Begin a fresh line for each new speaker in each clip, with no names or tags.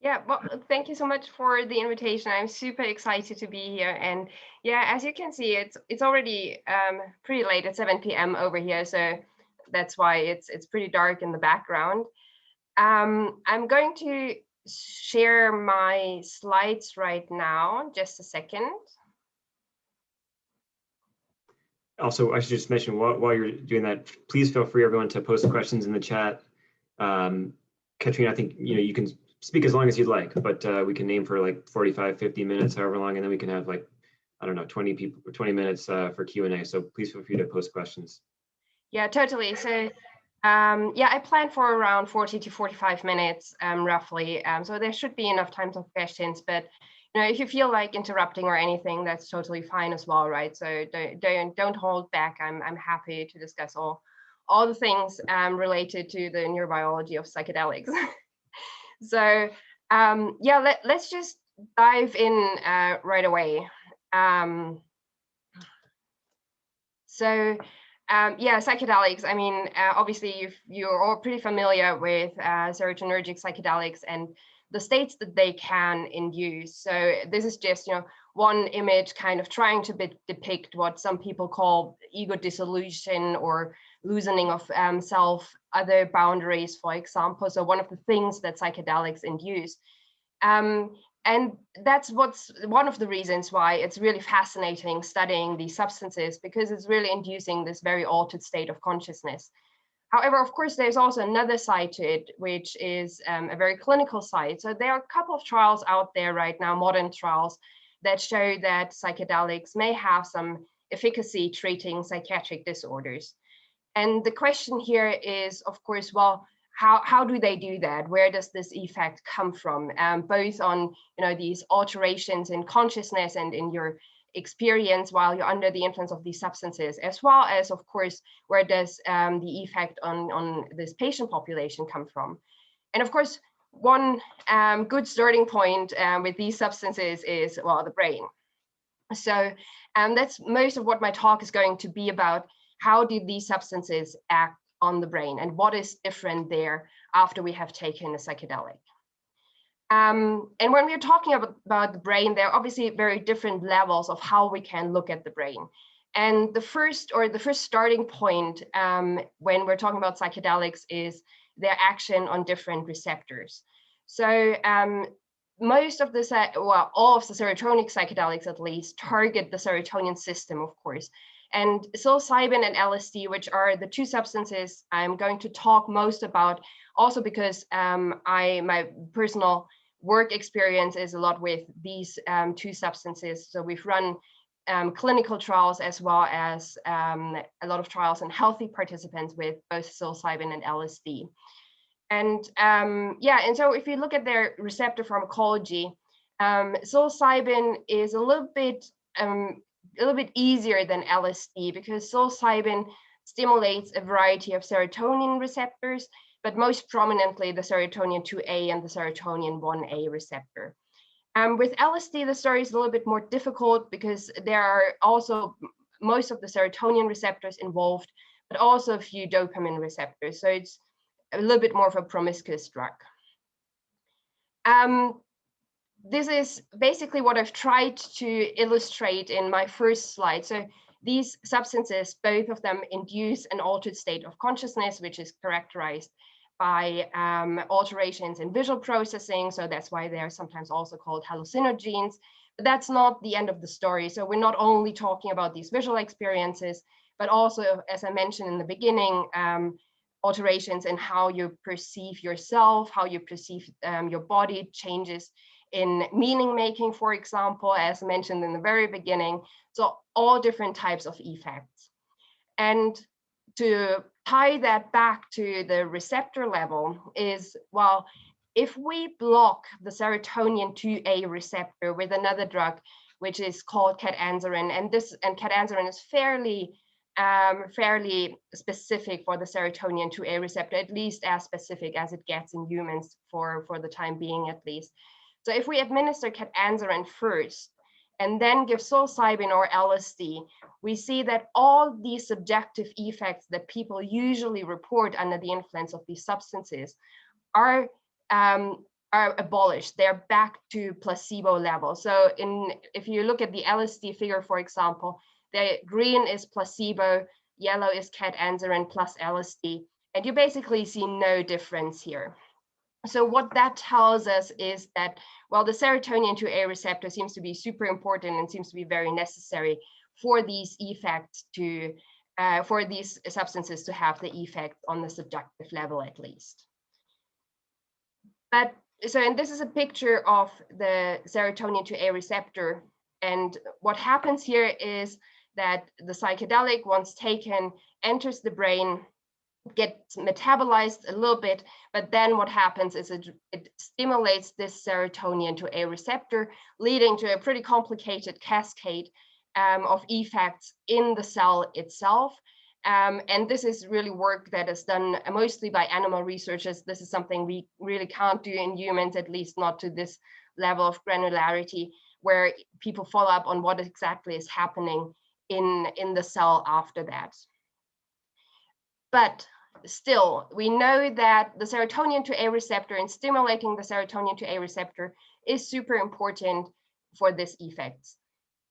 Yeah, well, thank you so much for the invitation. I'm super excited to be here. And yeah, as you can see, it's already pretty late at 7 p.m. over here, so that's why it's pretty dark in the background. I'm going to share my slides right now. Just a second.
Also, I should just mention while you're doing that, please feel free, everyone, to post questions in the chat. Katrin, I think you can speak as long as you'd like, but we can aim for like 45, 50 minutes, however long, and then we can have like, I don't know, 20 minutes for Q&A. So please feel free to post questions.
Yeah, totally. So yeah, I plan for around 40 to 45 minutes, roughly. So there should be enough time for questions, but if you feel like interrupting or anything, that's totally fine as well, right? So don't hold back. I'm happy to discuss all the things related to the neurobiology of psychedelics. So yeah, let's just dive in right away. Yeah, psychedelics. I mean, obviously, you're all pretty familiar with serotonergic psychedelics and the states that they can induce. So this is just, one image kind of trying to depict what some people call ego dissolution or loosening of self, other boundaries, for example. So one of the things that psychedelics induce. And that's what's one of the reasons why it's really fascinating studying these substances, because it's really inducing this very altered state of consciousness. However, of course, there's also another side to it, which is a very clinical side. So there are a couple of trials out there right now, modern trials, that show that psychedelics may have some efficacy treating psychiatric disorders. And the question here is, of course, well, how do they do that? Where does this effect come from? Both on these alterations in consciousness and in your experience while you're under the influence of these substances, as well as, of course, where does the effect on this patient population come from? And of course, one good starting point with these substances is, well, the brain. So that's most of what my talk is going to be about. How do these substances act on the brain, and what is different there after we have taken a psychedelic? And when we're talking about the brain, there are obviously very different levels of how we can look at the brain. And the first starting point when we're talking about psychedelics is their action on different receptors. So most of the, well, all of the serotonic psychedelics at least target the serotonin system, of course. And psilocybin and LSD, which are the two substances I'm going to talk most about, also because my personal work experience is a lot with these two substances. So we've run clinical trials as well as a lot of trials in healthy participants with both psilocybin and LSD. And yeah, and so if you look at their receptor pharmacology, psilocybin is a little bit easier than LSD, because psilocybin stimulates a variety of serotonin receptors, but most prominently the serotonin 2A and the serotonin 1A receptor. With LSD, the story is a little bit more difficult because there are also most of the serotonin receptors involved, but also a few dopamine receptors. So it's a little bit more of a promiscuous drug. This is basically what I've tried to illustrate in my first slide. So these substances, both of them induce an altered state of consciousness, which is characterized by alterations in visual processing. So that's why they're sometimes also called hallucinogens. But that's not the end of the story. So we're not only talking about these visual experiences, but also, as I mentioned in the beginning, alterations in how you perceive yourself, how you perceive your body, changes in meaning making, for example, as mentioned in the very beginning. So all different types of effects. And to tie that back to the receptor level is, well, if we block the serotonin 2A receptor with another drug, which is called catanserin, and catanserin is fairly specific for the serotonin 2A receptor, at least as specific as it gets in humans for the time being, at least. So if we administer catanserin first and then give psilocybin or LSD, we see that all these subjective effects that people usually report under the influence of these substances are are abolished. They're back to placebo level. So if you look at the LSD figure, for example, the green is placebo, yellow is ketanserin plus LSD, and you basically see no difference here. So what that tells us is that, well, the serotonin 2A receptor seems to be super important and seems to be very necessary for these effects to, for these substances to have the effect on the subjective level at least. But so, and this is a picture of the serotonin 2A receptor. And what happens here is that the psychedelic, once taken, enters the brain, gets metabolized a little bit, but then what happens is it stimulates this serotonin 2A receptor, leading to a pretty complicated cascade of effects in the cell itself. And this is really work that is done mostly by animal researchers. This is something we really can't do in humans, at least not to this level of granularity, where people follow up on what exactly is happening in the cell after that. But still, we know that the serotonin 2A receptor and stimulating the serotonin 2A receptor is super important for this effect.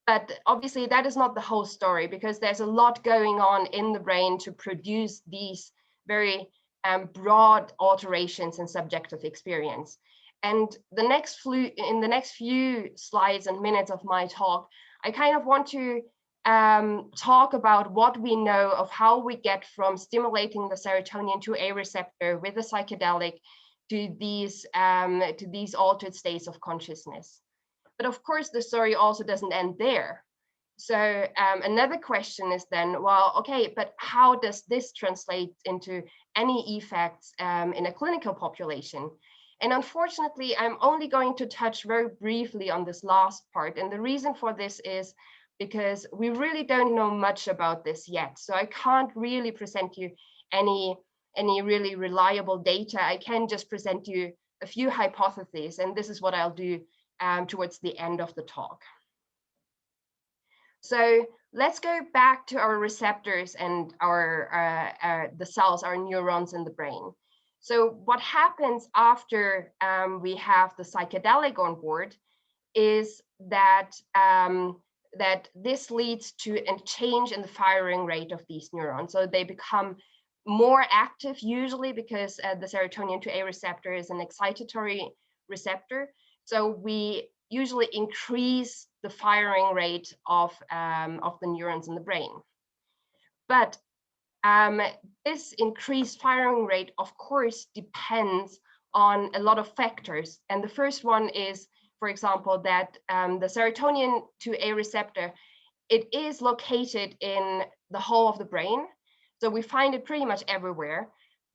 But obviously that is not the whole story, because there's a lot going on in the brain to produce these very broad alterations in subjective experience. And in the next few slides and minutes of my talk, I kind of want to talk about what we know of how we get from stimulating the serotonin 2A receptor with a psychedelic to these altered states of consciousness. But of course, the story also doesn't end there. So another question is then, well, okay, but how does this translate into any effects in a clinical population? And unfortunately, I'm only going to touch very briefly on this last part. And the reason for this is because we really don't know much about this yet. So I can't really present you any really reliable data. I can just present you a few hypotheses, and this is what I'll do towards the end of the talk. So let's go back to our receptors and the cells, our neurons in the brain. So what happens after we have the psychedelic on board is that that this leads to a change in the firing rate of these neurons. So they become more active, usually because the serotonin 2A receptor is an excitatory receptor. So we usually increase the firing rate of the neurons in the brain. But this increased firing rate, of course, depends on a lot of factors. And the first one is, for example, that the serotonin 2A receptor, it is located in the whole of the brain. So we find it pretty much everywhere,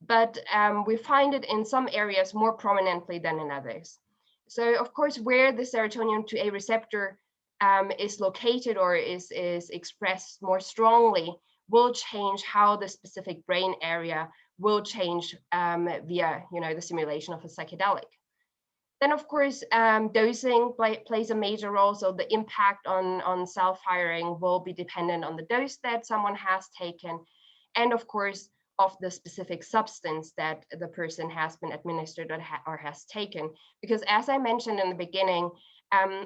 but we find it in some areas more prominently than in others. So of course, where the serotonin 2A receptor is located or is expressed more strongly will change how the specific brain area will change via, the simulation of a psychedelic. Then, of course, dosing plays a major role. So the impact on cell firing will be dependent on the dose that someone has taken, and of course, of the specific substance that the person has been administered or has taken. Because as I mentioned in the beginning,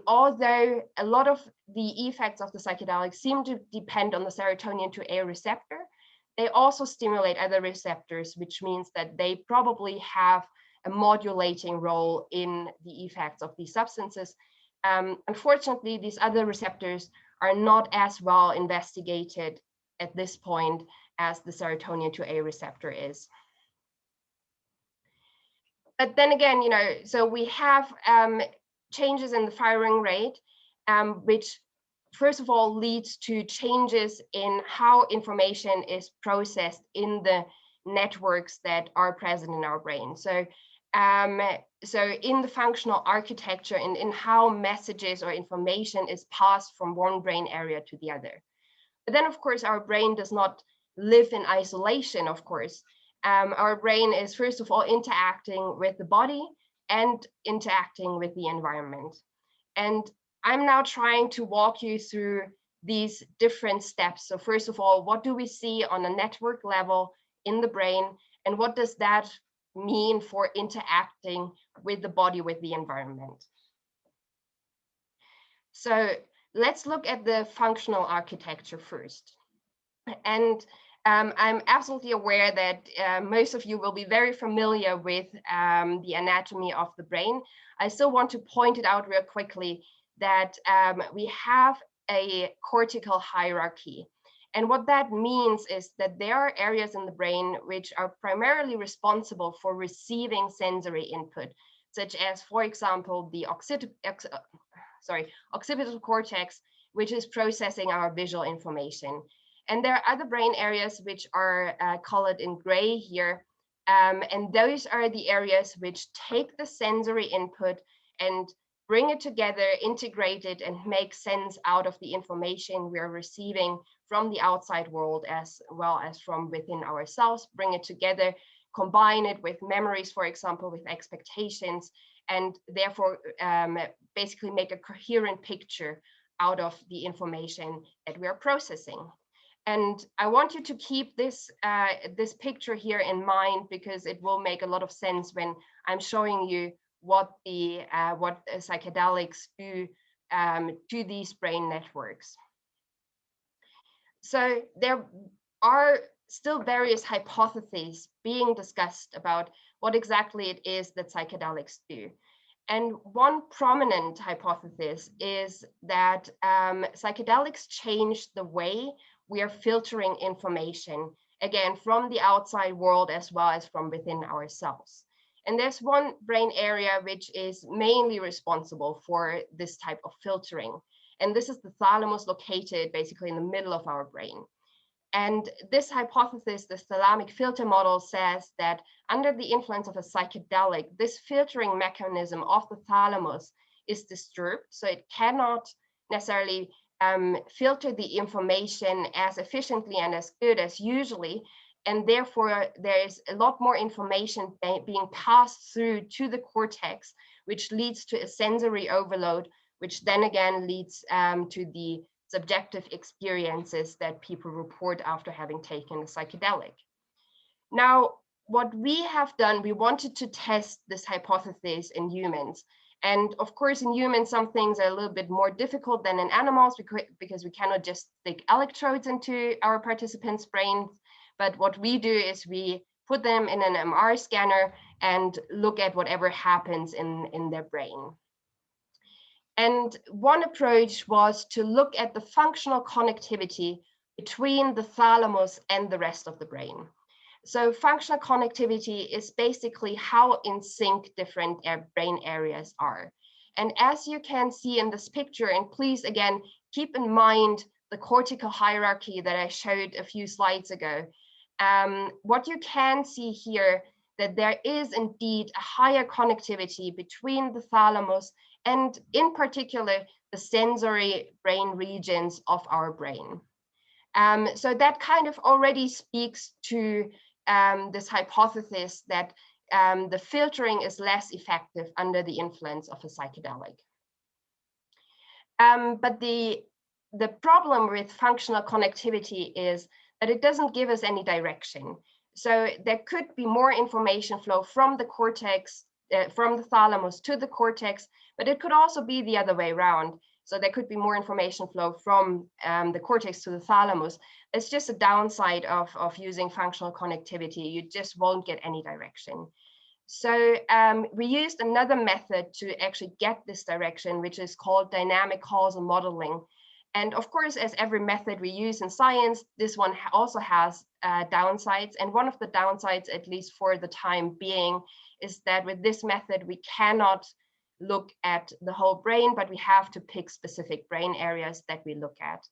although a lot of the effects of the psychedelics seem to depend on the serotonin 2A receptor, they also stimulate other receptors, which means that they probably have a modulating role in the effects of these substances. Unfortunately, these other receptors are not as well investigated at this point as the serotonin 2A receptor is. But then again, so we have changes in the firing rate, which first of all leads to changes in how information is processed in the networks that are present in our brain. So in the functional architecture and in how messages or information is passed from one brain area to the other. But then, of course, our brain does not live in isolation, of course. Our brain is, first of all, interacting with the body and interacting with the environment. And I'm now trying to walk you through these different steps. So first of all, what do we see on a network level in the brain? And what does that mean for interacting with the body, with the environment. So let's look at the functional architecture first. And I'm absolutely aware that most of you will be very familiar with the anatomy of the brain. I still want to point it out real quickly that we have a cortical hierarchy. And what that means is that there are areas in the brain which are primarily responsible for receiving sensory input, such as, for example, the occipital cortex, which is processing our visual information. And there are other brain areas which are colored in gray here. And those are the areas which take the sensory input and bring it together, integrate it, and make sense out of the information we are receiving from the outside world as well as from within ourselves, bring it together, combine it with memories, for example, with expectations, and therefore basically make a coherent picture out of the information that we are processing. And I want you to keep this this picture here in mind, because it will make a lot of sense when I'm showing you what psychedelics do to these brain networks. So there are still various hypotheses being discussed about what exactly it is that psychedelics do. And one prominent hypothesis is that psychedelics change the way we are filtering information, again, from the outside world as well as from within ourselves. And there's one brain area which is mainly responsible for this type of filtering. And this is the thalamus, located basically in the middle of our brain. And this hypothesis, the Thalamic filter model, says that under the influence of a psychedelic, this filtering mechanism of the thalamus is disturbed. So it cannot necessarily filter the information as efficiently and as good as usually. And therefore, there is a lot more information being passed through to the cortex, which leads to a sensory overload, which then again leads to the subjective experiences that people report after having taken a psychedelic. Now, what we have done, we wanted to test this hypothesis in humans. And of course, in humans, some things are a little bit more difficult than in animals because we cannot just stick electrodes into our participants' brains. But what we do is we put them in an MR scanner and look at whatever happens in their brain. And one approach was to look at the functional connectivity between the thalamus and the rest of the brain. So functional connectivity is basically how in sync different brain areas are. And as you can see in this picture, and please again, keep in mind the cortical hierarchy that I showed a few slides ago. What you can see here, that there is indeed a higher connectivity between the thalamus and in particular, the sensory brain regions of our brain. So that kind of already speaks to this hypothesis that the filtering is less effective under the influence of a psychedelic. But the problem with functional connectivity is that it doesn't give us any direction. So there could be more information flow from the cortex, from the thalamus to the cortex, but it could also be the other way around. So there could be more information flow from the cortex to the thalamus. It's just a downside of using functional connectivity. You just won't get any direction. So we used another method to actually get this direction, which is called dynamic causal modeling. And of course, as every method we use in science, this one also has downsides. And one of the downsides, at least for the time being, is that with this method, we cannot look at the whole brain, but we have to pick specific brain areas that we look at.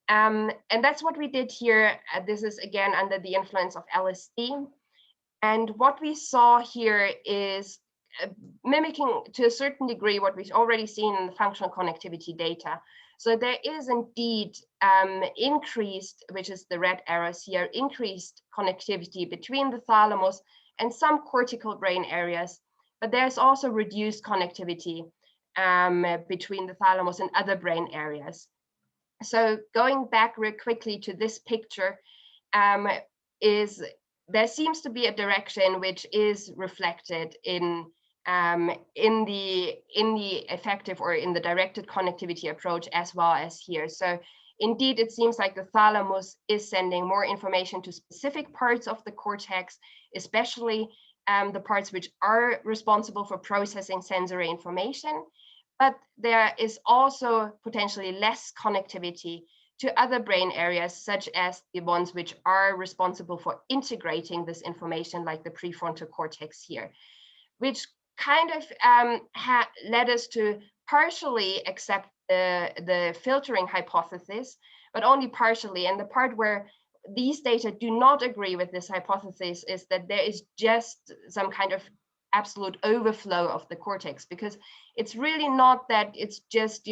And that's what we did here. This is again under the influence of LSD. And what we saw here is mimicking to a certain degree what we've already seen in the functional connectivity data. So there is indeed increased, which is the red arrows here, increased connectivity between the thalamus and some cortical brain areas, but there's also reduced connectivity between the thalamus and other brain areas. So going back real quickly to this picture, there seems to be a direction which is reflected in in the effective or in the directed connectivity approach as well as here. So indeed, it seems like the thalamus is sending more information to specific parts of the cortex, especially the parts which are responsible for processing sensory information. But there is also potentially less connectivity to other brain areas, such as the ones which are responsible for integrating this information, like the prefrontal cortex here, which kind of led us to partially accept the filtering hypothesis, but only partially. And the part where these data do not agree with this hypothesis is that there is just some kind of absolute overflow of the cortex, because it's really not that it's just,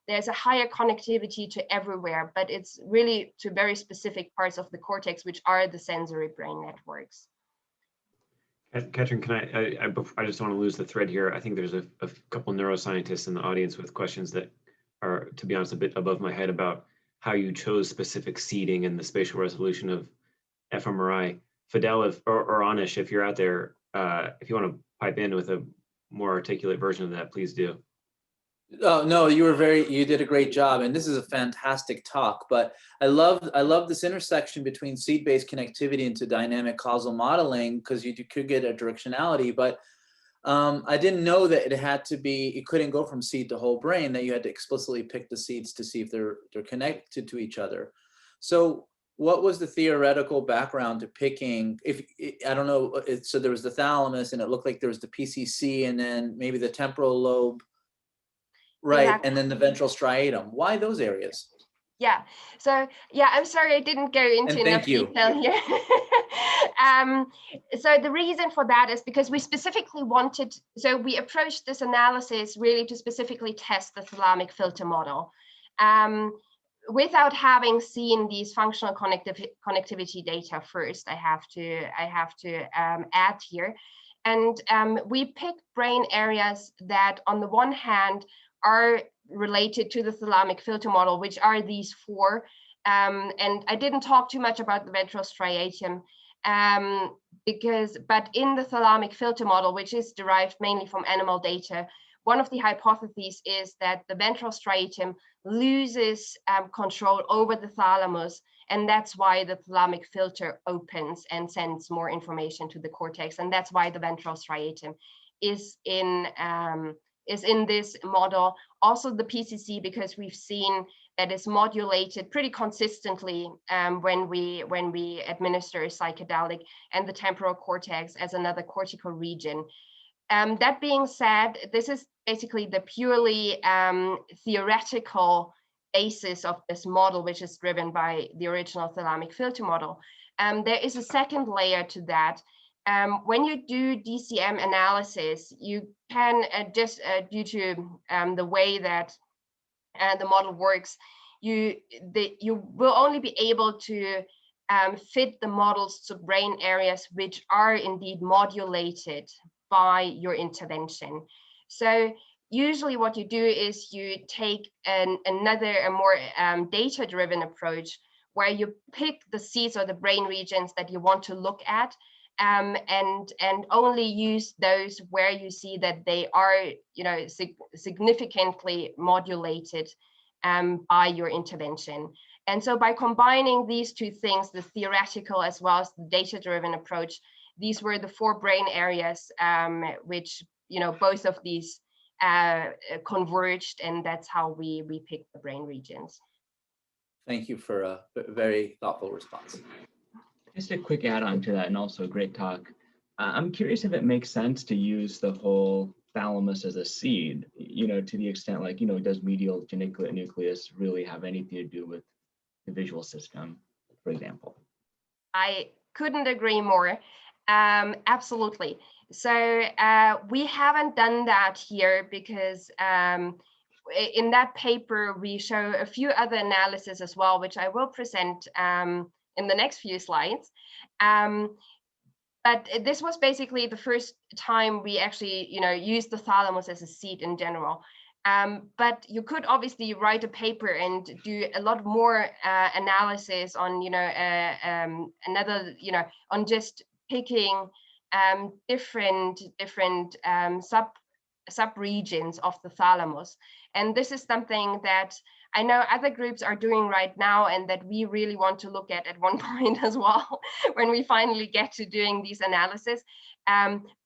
there's a higher connectivity to everywhere, but it's really to very specific parts of the cortex, which are the sensory brain networks.
Katrin, can I just don't want to lose the thread here. I think there's a couple neuroscientists in the audience with questions that are, to be honest, a bit above my head about how you chose specific seeding and the spatial resolution of fMRI. Fidel or Anish, if you're out there, if you want to pipe in with a more articulate version of that, please do.
Oh, no, you did a great job. And this is a fantastic talk, but I love this intersection between seed-based connectivity into dynamic causal modeling, because you could get a directionality, but I didn't know that it couldn't go from seed to whole brain, that you had to explicitly pick the seeds to see if they're connected to each other. So what was the theoretical background to picking, I don't know, so there was the thalamus and it looked like there was the PCC and then maybe the temporal lobe. Right, exactly. And then the ventral striatum. Why those areas?
Yeah, so yeah, I'm sorry I didn't go into enough detail here. So the reason for that is because we specifically so we approached this analysis really to specifically test the thalamic filter model. Without having seen these functional connectivity data first, I have to add here. And we picked brain areas that on the one hand are related to the thalamic filter model, which are these four. And I didn't talk too much about the ventral striatum, but in the thalamic filter model, which is derived mainly from animal data, one of the hypotheses is that the ventral striatum loses control over the thalamus, and that's why the thalamic filter opens and sends more information to the cortex, and that's why the ventral striatum is in this model. Also the PCC, because we've seen that is modulated pretty consistently when we administer a psychedelic, and the temporal cortex as another cortical region. That being said, this is basically the purely theoretical basis of this model, which is driven by the original thalamic filter model. There is a second layer to that. When you do DCM analysis, you can just due to the way that the model works, you will only be able to fit the models to brain areas which are indeed modulated by your intervention. So usually what you do is you take a more data-driven approach, where you pick the seeds or the brain regions that you want to look at, and only use those where you see that they are, significantly modulated by your intervention. And so by combining these two things, the theoretical as well as the data-driven approach, these were the four brain areas which, both of these converged, and that's how we picked the brain regions.
Thank you for a very thoughtful response.
Just a quick add-on to that, and also a great talk. I'm curious if it makes sense to use the whole thalamus as a seed, to the extent like, does medial geniculate nucleus really have anything to do with the visual system, for example? I
couldn't agree more. Absolutely. So we haven't done that here because in that paper, we show a few other analyses as well, which I will present in the next few slides. But this was basically the first time we actually, used the thalamus as a seed in general. But you could obviously write a paper and do a lot more analysis on, on just picking different sub-regions of the thalamus. And this is something that I know other groups are doing right now, and that we really want to look at one point as well, when we finally get to doing these analyses.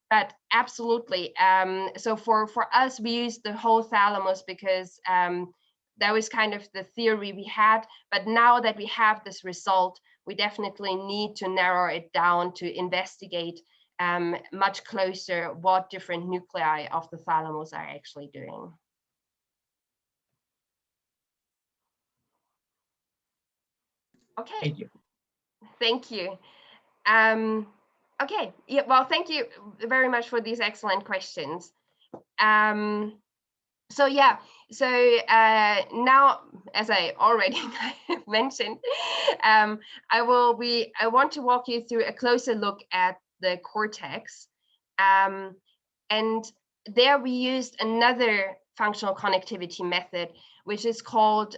But absolutely, so for us, we use the whole thalamus because that was kind of the theory we had. But now that we have this result, we definitely need to narrow it down to investigate much closer what different nuclei of the thalamus are actually doing. Okay.
Thank you.
Thank you. Okay. Yeah. Well, thank you very much for these excellent questions. So yeah. So now, as I already mentioned, I want to walk you through a closer look at the cortex, and there we used another functional connectivity method, which is called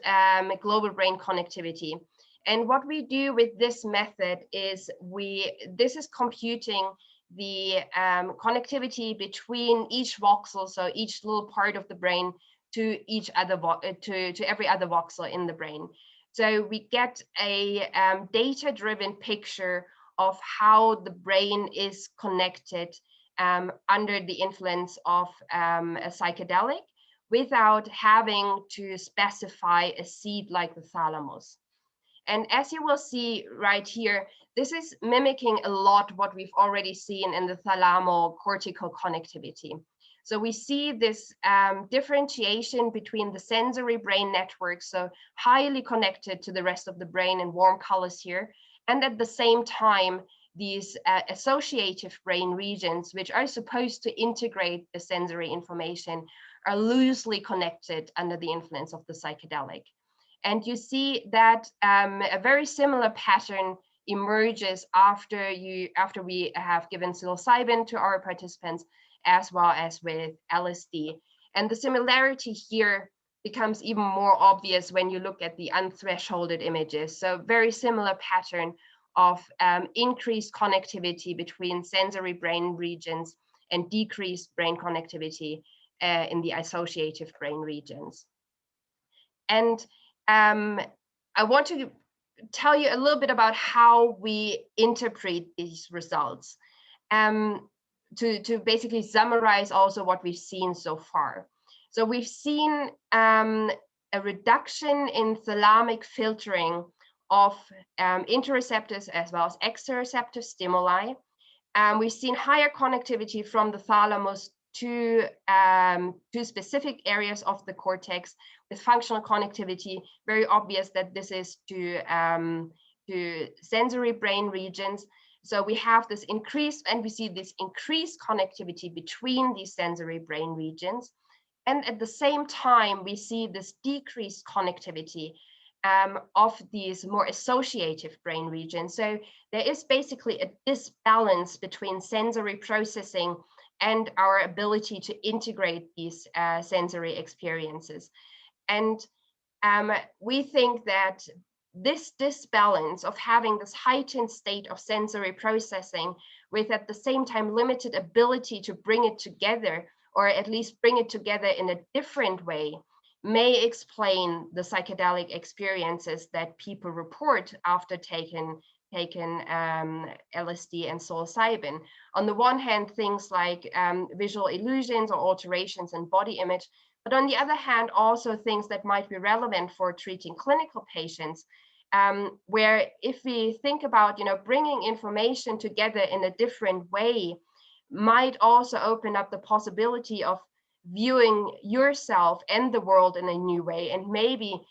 global brain connectivity. And what we do with this method is this is computing the connectivity between each voxel, so each little part of the brain, to each other to every other voxel in the brain. So we get a data-driven picture of how the brain is connected under the influence of a psychedelic, without having to specify a seat like the thalamus. And as you will see right here, this is mimicking a lot what we've already seen in the thalamo-cortical connectivity. So we see this differentiation between the sensory brain networks, so highly connected to the rest of the brain in warm colors here, and at the same time, these associative brain regions, which are supposed to integrate the sensory information, are loosely connected under the influence of the psychedelic. And you see that a very similar pattern emerges after we have given psilocybin to our participants, as well as with LSD. And the similarity here becomes even more obvious when you look at the unthresholded images. So very similar pattern of increased connectivity between sensory brain regions and decreased brain connectivity in the associative brain regions. And I want to tell you a little bit about how we interpret these results, to basically summarize also what we've seen so far. So we've seen a reduction in thalamic filtering of interoceptors as well as exteroceptive stimuli. We've seen higher connectivity from the thalamus to specific areas of the cortex with functional connectivity. Very obvious that this is to sensory brain regions. So we have this increased, and we see this increased connectivity between these sensory brain regions. And at the same time, we see this decreased connectivity of these more associative brain regions. So there is basically a disbalance between sensory processing and our ability to integrate these sensory experiences. And we think that this disbalance of having this heightened state of sensory processing with at the same time limited ability to bring it together, or at least bring it together in a different way, may explain the psychedelic experiences that people report after taking LSD and psilocybin. On the one hand, things like visual illusions or alterations in body image, but on the other hand, also things that might be relevant for treating clinical patients, where if we think about, bringing information together in a different way, might also open up the possibility of viewing yourself and the world in a new way, and maybe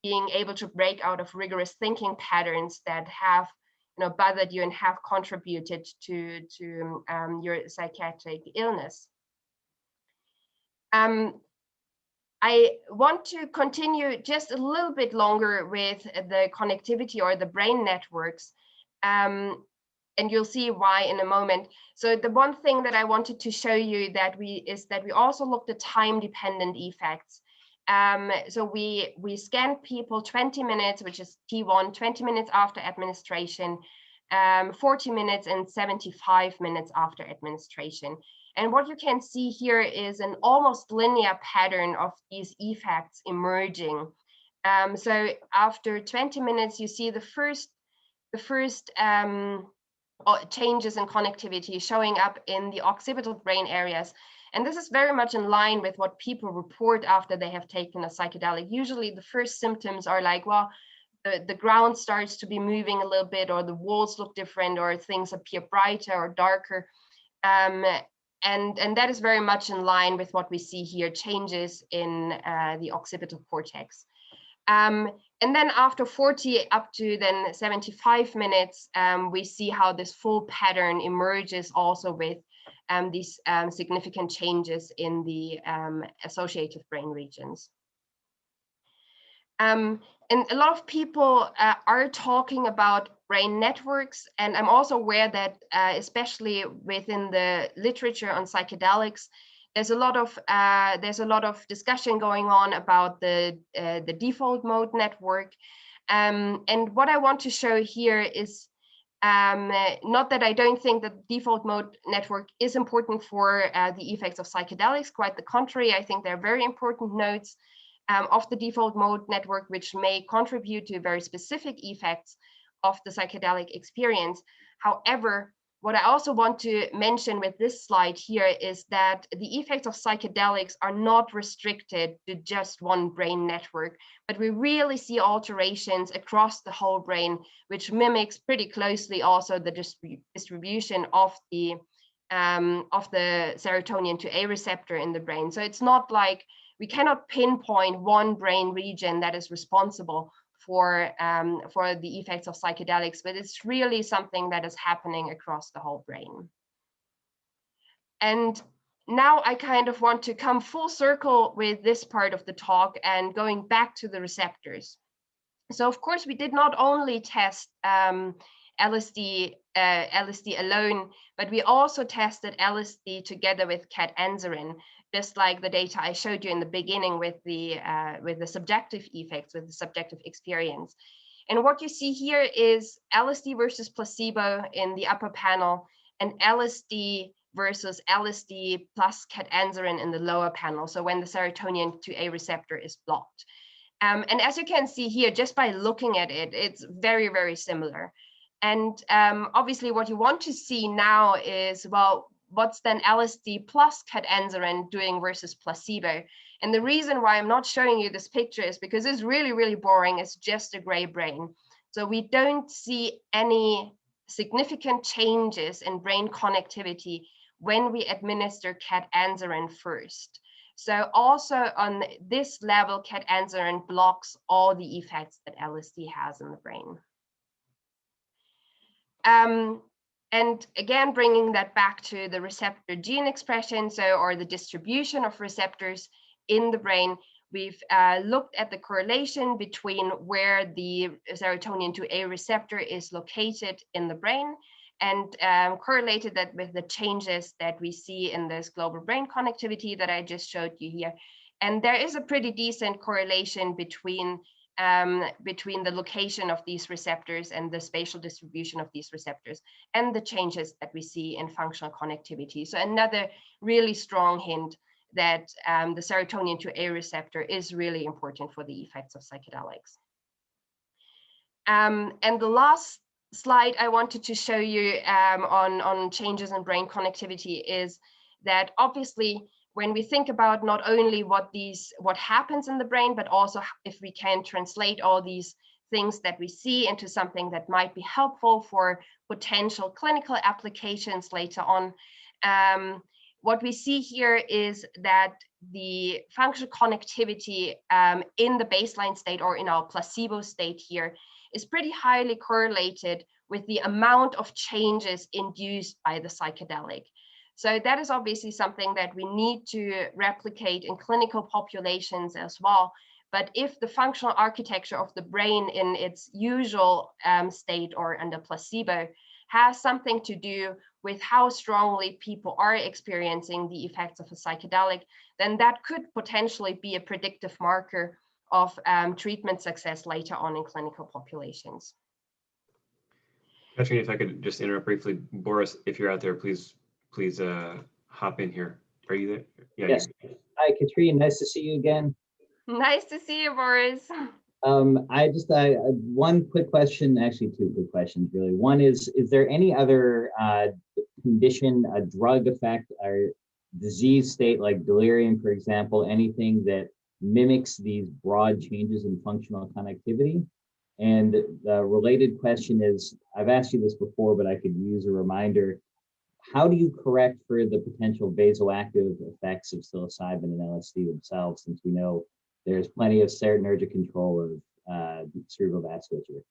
being able to break out of rigorous thinking patterns that have bothered you and have contributed to your psychiatric illness. I want to continue just a little bit longer with the connectivity or the brain networks, and you'll see why in a moment. So the one thing that I wanted to show you is that we also looked at time-dependent effects. So we scanned people 20 minutes, which is T1, 20 minutes after administration, 40 minutes and 75 minutes after administration. And what you can see here is an almost linear pattern of these effects emerging. So after 20 minutes, you see the first changes in connectivity showing up in the occipital brain areas. And this is very much in line with what people report after they have taken a psychedelic. Usually the first symptoms are like, well, the ground starts to be moving a little bit, or the walls look different, or things appear brighter or darker. And that is very much in line with what we see here, changes in the occipital cortex. And then after 40 up to then 75 minutes, we see how this full pattern emerges also with these significant changes in the associative brain regions. And a lot of people are talking about brain networks, and I'm also aware that especially within the literature on psychedelics, there's a lot of discussion going on about the default mode network. And what I want to show here is not that I don't think that default mode network is important for the effects of psychedelics. Quite the contrary, I think they're very important nodes of the default mode network, which may contribute to very specific effects of the psychedelic experience. However, what I also want to mention with this slide here is that the effects of psychedelics are not restricted to just one brain network, but we really see alterations across the whole brain, which mimics pretty closely also the distribution of the serotonin 2A receptor in the brain. So it's not like we cannot pinpoint one brain region that is responsible for the effects of psychedelics, but it's really something that is happening across the whole brain. And now I kind of want to come full circle with this part of the talk and going back to the receptors. So of course, we did not only test LSD alone, but we also tested LSD together with ketanserin, just like the data I showed you in the beginning with the subjective effects, with the subjective experience. And what you see here is LSD versus placebo in the upper panel, and LSD versus LSD plus ketanserin in the lower panel. So when the serotonin 2A receptor is blocked. And as you can see here, just by looking at it, it's very, very similar. And obviously what you want to see now is, well, what's then LSD plus ketanserin doing versus placebo? And the reason why I'm not showing you this picture is because it's really, really boring. It's just a gray brain. So we don't see any significant changes in brain connectivity when we administer ketanserin first. So also on this level, ketanserin blocks all the effects that LSD has in the brain. And again, bringing that back to the receptor gene expression, or the distribution of receptors in the brain, we've looked at the correlation between where the serotonin 2A receptor is located in the brain, and correlated that with the changes that we see in this global brain connectivity that I just showed you here. And there is a pretty decent correlation between the location of these receptors and the spatial distribution of these receptors and the changes that we see in functional connectivity. So another really strong hint that the serotonin 2A receptor is really important for the effects of psychedelics. And the last slide I wanted to show you on changes in brain connectivity is that obviously when we think about not only what happens in the brain, but also if we can translate all these things that we see into something that might be helpful for potential clinical applications later on. What we see here is that the functional connectivity in the baseline state, or in our placebo state here, is pretty highly correlated with the amount of changes induced by the psychedelic. So that is obviously something that we need to replicate in clinical populations as well. But if the functional architecture of the brain in its usual state or under placebo has something to do with how strongly people are experiencing the effects of a psychedelic, then that could potentially be a predictive marker of treatment success later on in clinical populations.
Katrin, if I could just interrupt briefly, Boris, if you're out there, please hop in here. Are you there? Yeah.
Yes. Hi, Katrin. Nice to see you again.
Nice to see you, Boris.
I one quick question, actually two quick questions, really. One is there any other condition, a drug effect, or disease state like delirium, for example, anything that mimics these broad changes in functional connectivity? And the related question is, I've asked you this before, but I could use a reminder. How do you correct for the potential vasoactive effects of psilocybin and LSD themselves, since we know there's plenty of serotonergic control of cerebral vasculature?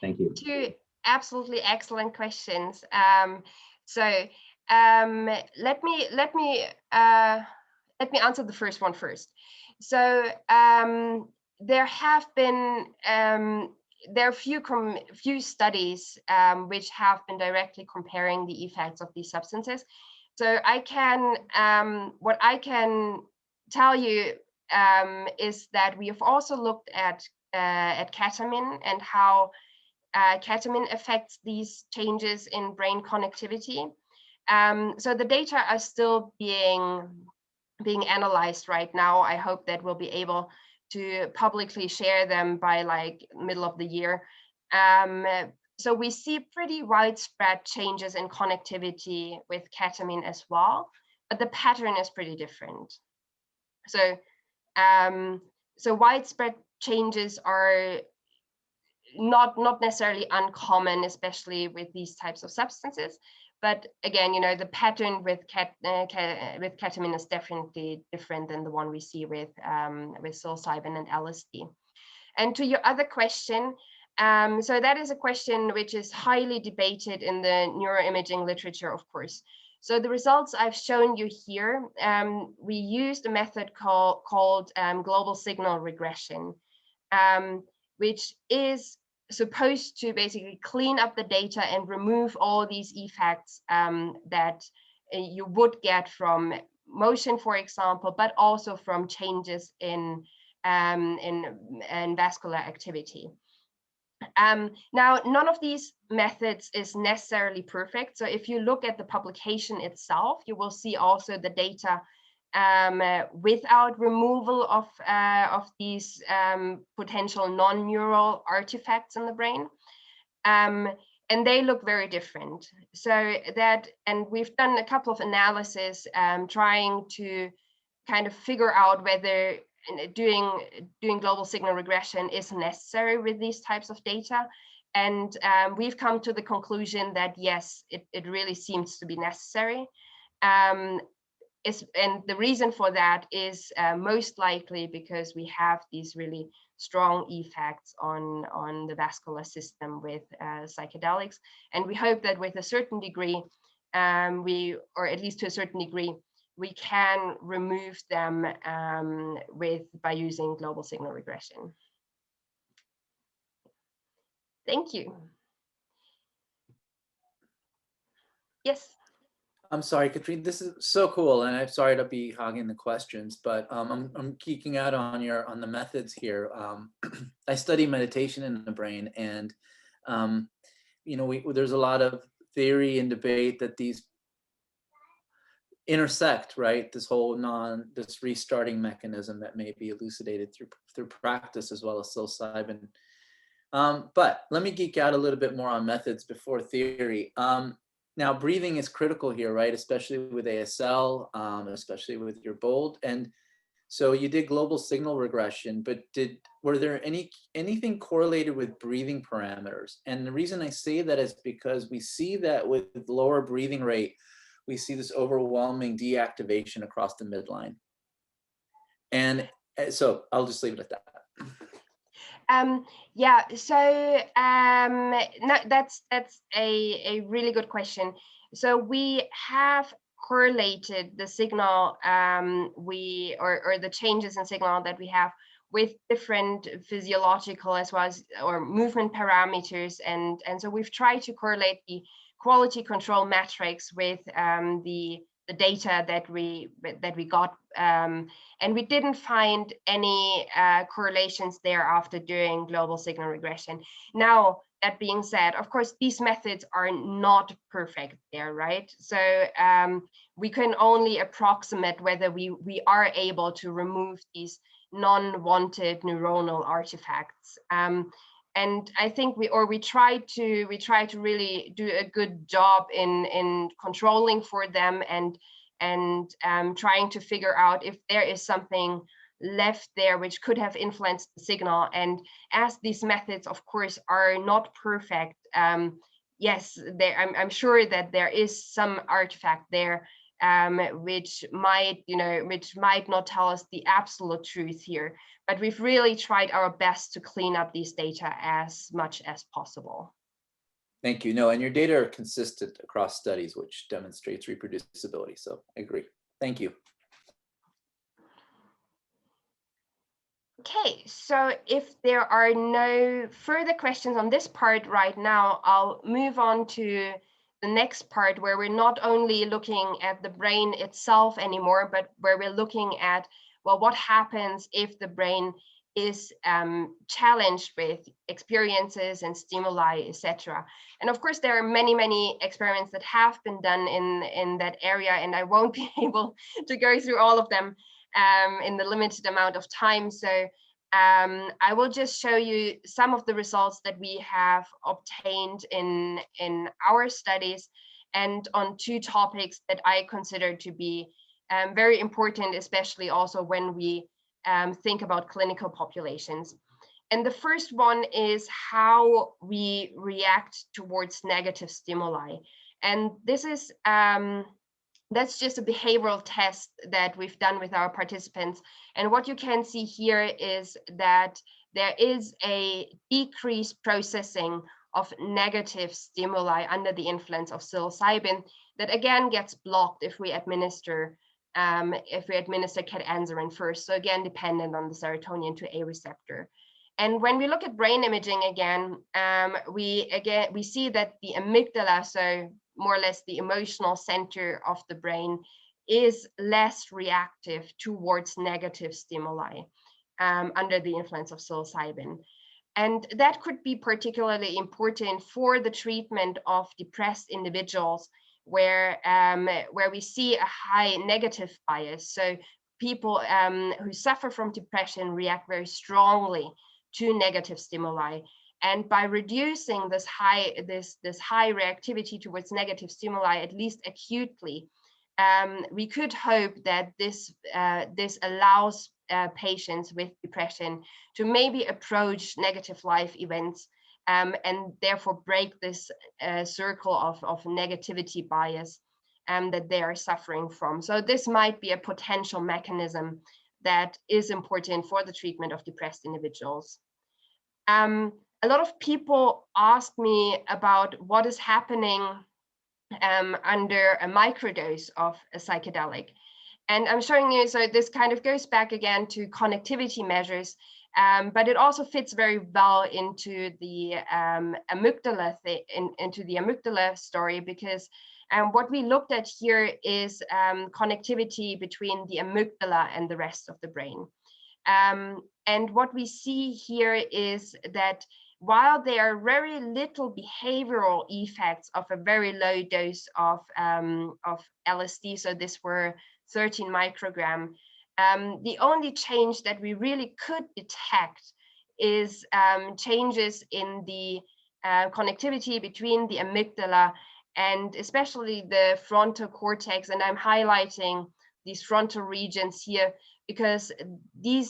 Thank you.
Two absolutely excellent questions. Let me answer the first one first. So there have been there are few studies which have been directly comparing the effects of these substances. So I can what I can tell you is that we have also looked at ketamine and how ketamine affects these changes in brain connectivity. So the data are still being analyzed right now. I hope that we'll be able to publicly share them by like middle of the year. So we see pretty widespread changes in connectivity with ketamine as well, but the pattern is pretty different. So so widespread changes are not necessarily uncommon, especially with these types of substances. But again, you know, the pattern with ketamine is definitely different than the one we see with psilocybin and LSD. And to your other question, so that is a question which is highly debated in the neuroimaging literature, of course. So the results I've shown you here, we used a method called global signal regression, which is supposed to basically clean up the data and remove all these effects that you would get from motion, for example, but also from changes in vascular activity. Now, none of these methods is necessarily perfect. So if you look at the publication itself, you will see also the data without removal of these potential non-neural artifacts in the brain. And they look very different. So that, and we've done a couple of analyses trying to kind of figure out whether doing global signal regression is necessary with these types of data. And we've come to the conclusion that yes, it really seems to be necessary. And the reason for that is most likely because we have these really strong effects on the vascular system with psychedelics. And we hope that with a certain degree, or at least to a certain degree, we can remove them by using global signal regression. Thank you. Yes.
I'm sorry, Katrin, this is so cool, and I'm sorry to be hogging the questions, but I'm geeking out on the methods here. I study meditation in the brain, and you know, there's a lot of theory and debate that these intersect, right? This restarting mechanism that may be elucidated through practice as well as psilocybin. But let me geek out a little bit more on methods before theory. Now, breathing is critical here, right? Especially with ASL, especially with your BOLD. And so you did global signal regression, but were there anything correlated with breathing parameters? And the reason I say that is because we see that with lower breathing rate, we see this overwhelming deactivation across the midline. And so I'll just leave it at that.
Yeah, so no, that's a really good question. So we have correlated the signal or the changes in signal that we have with different physiological as well as or movement parameters, and so we've tried to correlate the quality control metrics with the the data that we got, and we didn't find any correlations there after doing global signal regression. Now, that being said, of course, these methods are not perfect there, right? So we can only approximate whether we are able to remove these non-wanted neuronal artifacts. And I think we try to really do a good job in controlling for them and trying to figure out if there is something left there which could have influenced the signal. And as these methods, of course, are not perfect, yes, I'm sure that there is some artifact there which might not tell us the absolute truth here. But we've really tried our best to clean up these data as much as possible.
Thank you. No, and your data are consistent across studies, which demonstrates reproducibility. So I agree. Thank you.
Okay, so if there are no further questions on this part right now, I'll move on to the next part, where we're not only looking at the brain itself anymore, but where we're looking at, well, what happens if the brain is challenged with experiences and stimuli, etc. And of course, there are many experiments that have been done in that area, and I won't be able to go through all of them in the limited amount of time. So I will just show you some of the results that we have obtained in our studies, and on two topics that I consider to be very important, especially also when we think about clinical populations. And the first one is how we react towards negative stimuli. And this is that's just a behavioral test that we've done with our participants. And what you can see here is that there is a decreased processing of negative stimuli under the influence of psilocybin that again gets blocked if we administer ketanserin first. So again, dependent on the serotonin 2A receptor. And when we look at brain imaging again, we see that the amygdala, so more or less the emotional center of the brain, is less reactive towards negative stimuli under the influence of psilocybin. And that could be particularly important for the treatment of depressed individuals where we see a high negative bias. So people who suffer from depression react very strongly to negative stimuli. And by reducing this high reactivity towards negative stimuli, at least acutely, we could hope that this allows patients with depression to maybe approach negative life events and therefore break this circle of negativity bias that they are suffering from. So this might be a potential mechanism that is important for the treatment of depressed individuals. A lot of people ask me about what is happening under a microdose of a psychedelic. And I'm showing you, so this kind of goes back again to connectivity measures, but it also fits very well into the amygdala story, because what we looked at here is connectivity between the amygdala and the rest of the brain. And what we see here is that while there are very little behavioral effects of a very low dose of LSD, so this were 13 microgram, the only change that we really could detect is changes in the connectivity between the amygdala and especially the frontal cortex. And I'm highlighting these frontal regions here because the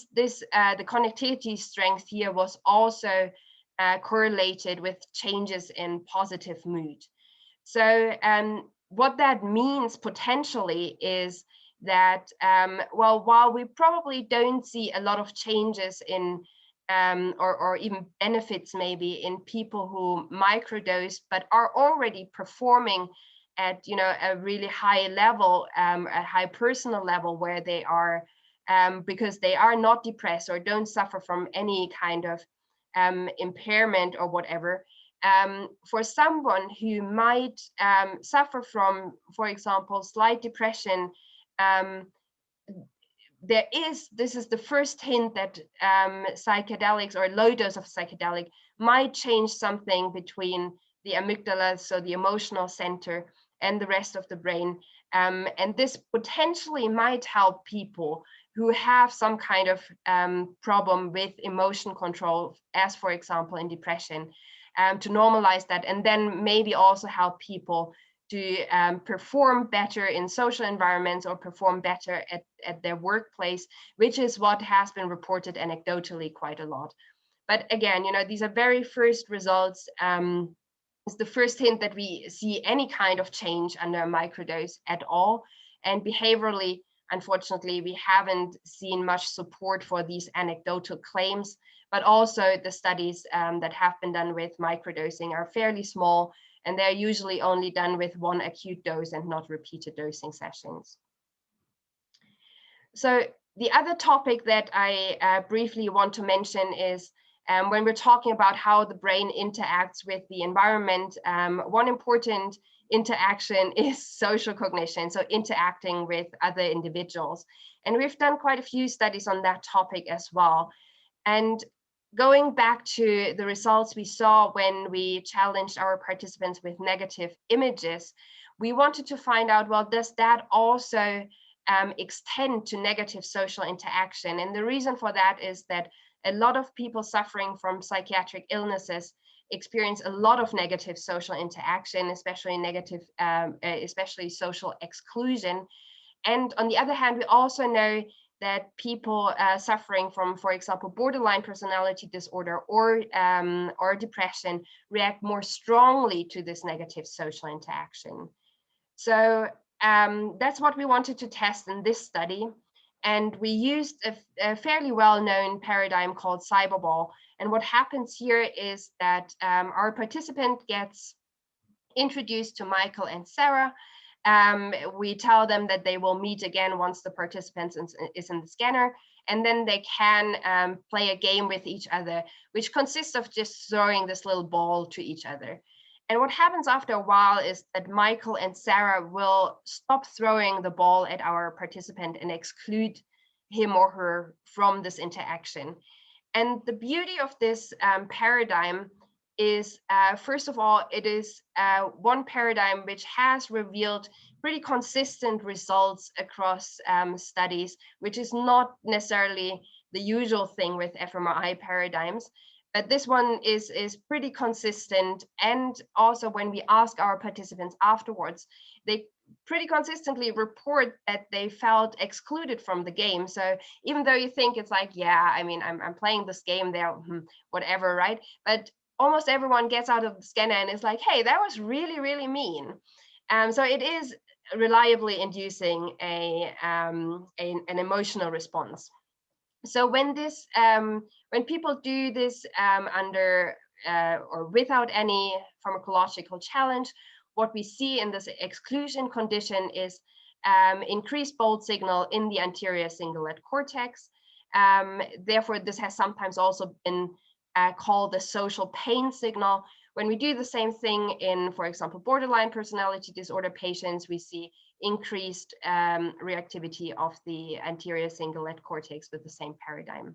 connectivity strength here was also correlated with changes in positive mood. So what that means potentially is that, well, while we probably don't see a lot of changes in or even benefits maybe in people who microdose but are already performing at a really high level, a high personal level where they are, because they are not depressed or don't suffer from any kind of impairment or whatever, for someone who might suffer from, for example, slight depression, this is the first hint that psychedelics or low dose of psychedelic might change something between the amygdala, so the emotional center, and the rest of the brain. And this potentially might help people who have some kind of problem with emotion control, as for example in depression, to normalize that, and then maybe also help people to perform better in social environments or perform better at their workplace, which is what has been reported anecdotally quite a lot. But again, these are very first results. It's the first hint that we see any kind of change under a microdose at all. And behaviorally, unfortunately, we haven't seen much support for these anecdotal claims, but also the studies that have been done with microdosing are fairly small, and they're usually only done with one acute dose and not repeated dosing sessions. So the other topic that I briefly want to mention is when we're talking about how the brain interacts with the environment, one important interaction is social cognition, so interacting with other individuals. And we've done quite a few studies on that topic as well. And going back to the results we saw when we challenged our participants with negative images, we wanted to find out, well, does that also extend to negative social interaction? And the reason for that is that a lot of people suffering from psychiatric illnesses experience a lot of negative social interaction, especially social exclusion. And on the other hand, we also know that people suffering from, for example, borderline personality disorder or depression react more strongly to this negative social interaction. So that's what we wanted to test in this study. And we used a fairly well-known paradigm called cyberball. And what happens here is that our participant gets introduced to Michael and Sarah. We tell them that they will meet again once the participant is in the scanner, and then they can play a game with each other, which consists of just throwing this little ball to each other. And what happens after a while is that Michael and Sarah will stop throwing the ball at our participant and exclude him or her from this interaction. And the beauty of this paradigm is, first of all, it is one paradigm which has revealed pretty consistent results across studies, which is not necessarily the usual thing with fMRI paradigms. But this one is pretty consistent. And also when we ask our participants afterwards, they pretty consistently report that they felt excluded from the game. So even though you think it's like, yeah, I mean, I'm playing this game there, whatever, right? But almost everyone gets out of the scanner and is like, hey, that was really, really mean. So it is reliably inducing an emotional response. So when people do this under or without any pharmacological challenge, what we see in this exclusion condition is increased bold signal in the anterior cingulate cortex. Therefore, this has sometimes also been called the social pain signal. When we do the same thing in, for example, borderline personality disorder patients, we see increased reactivity of the anterior cingulate cortex with the same paradigm.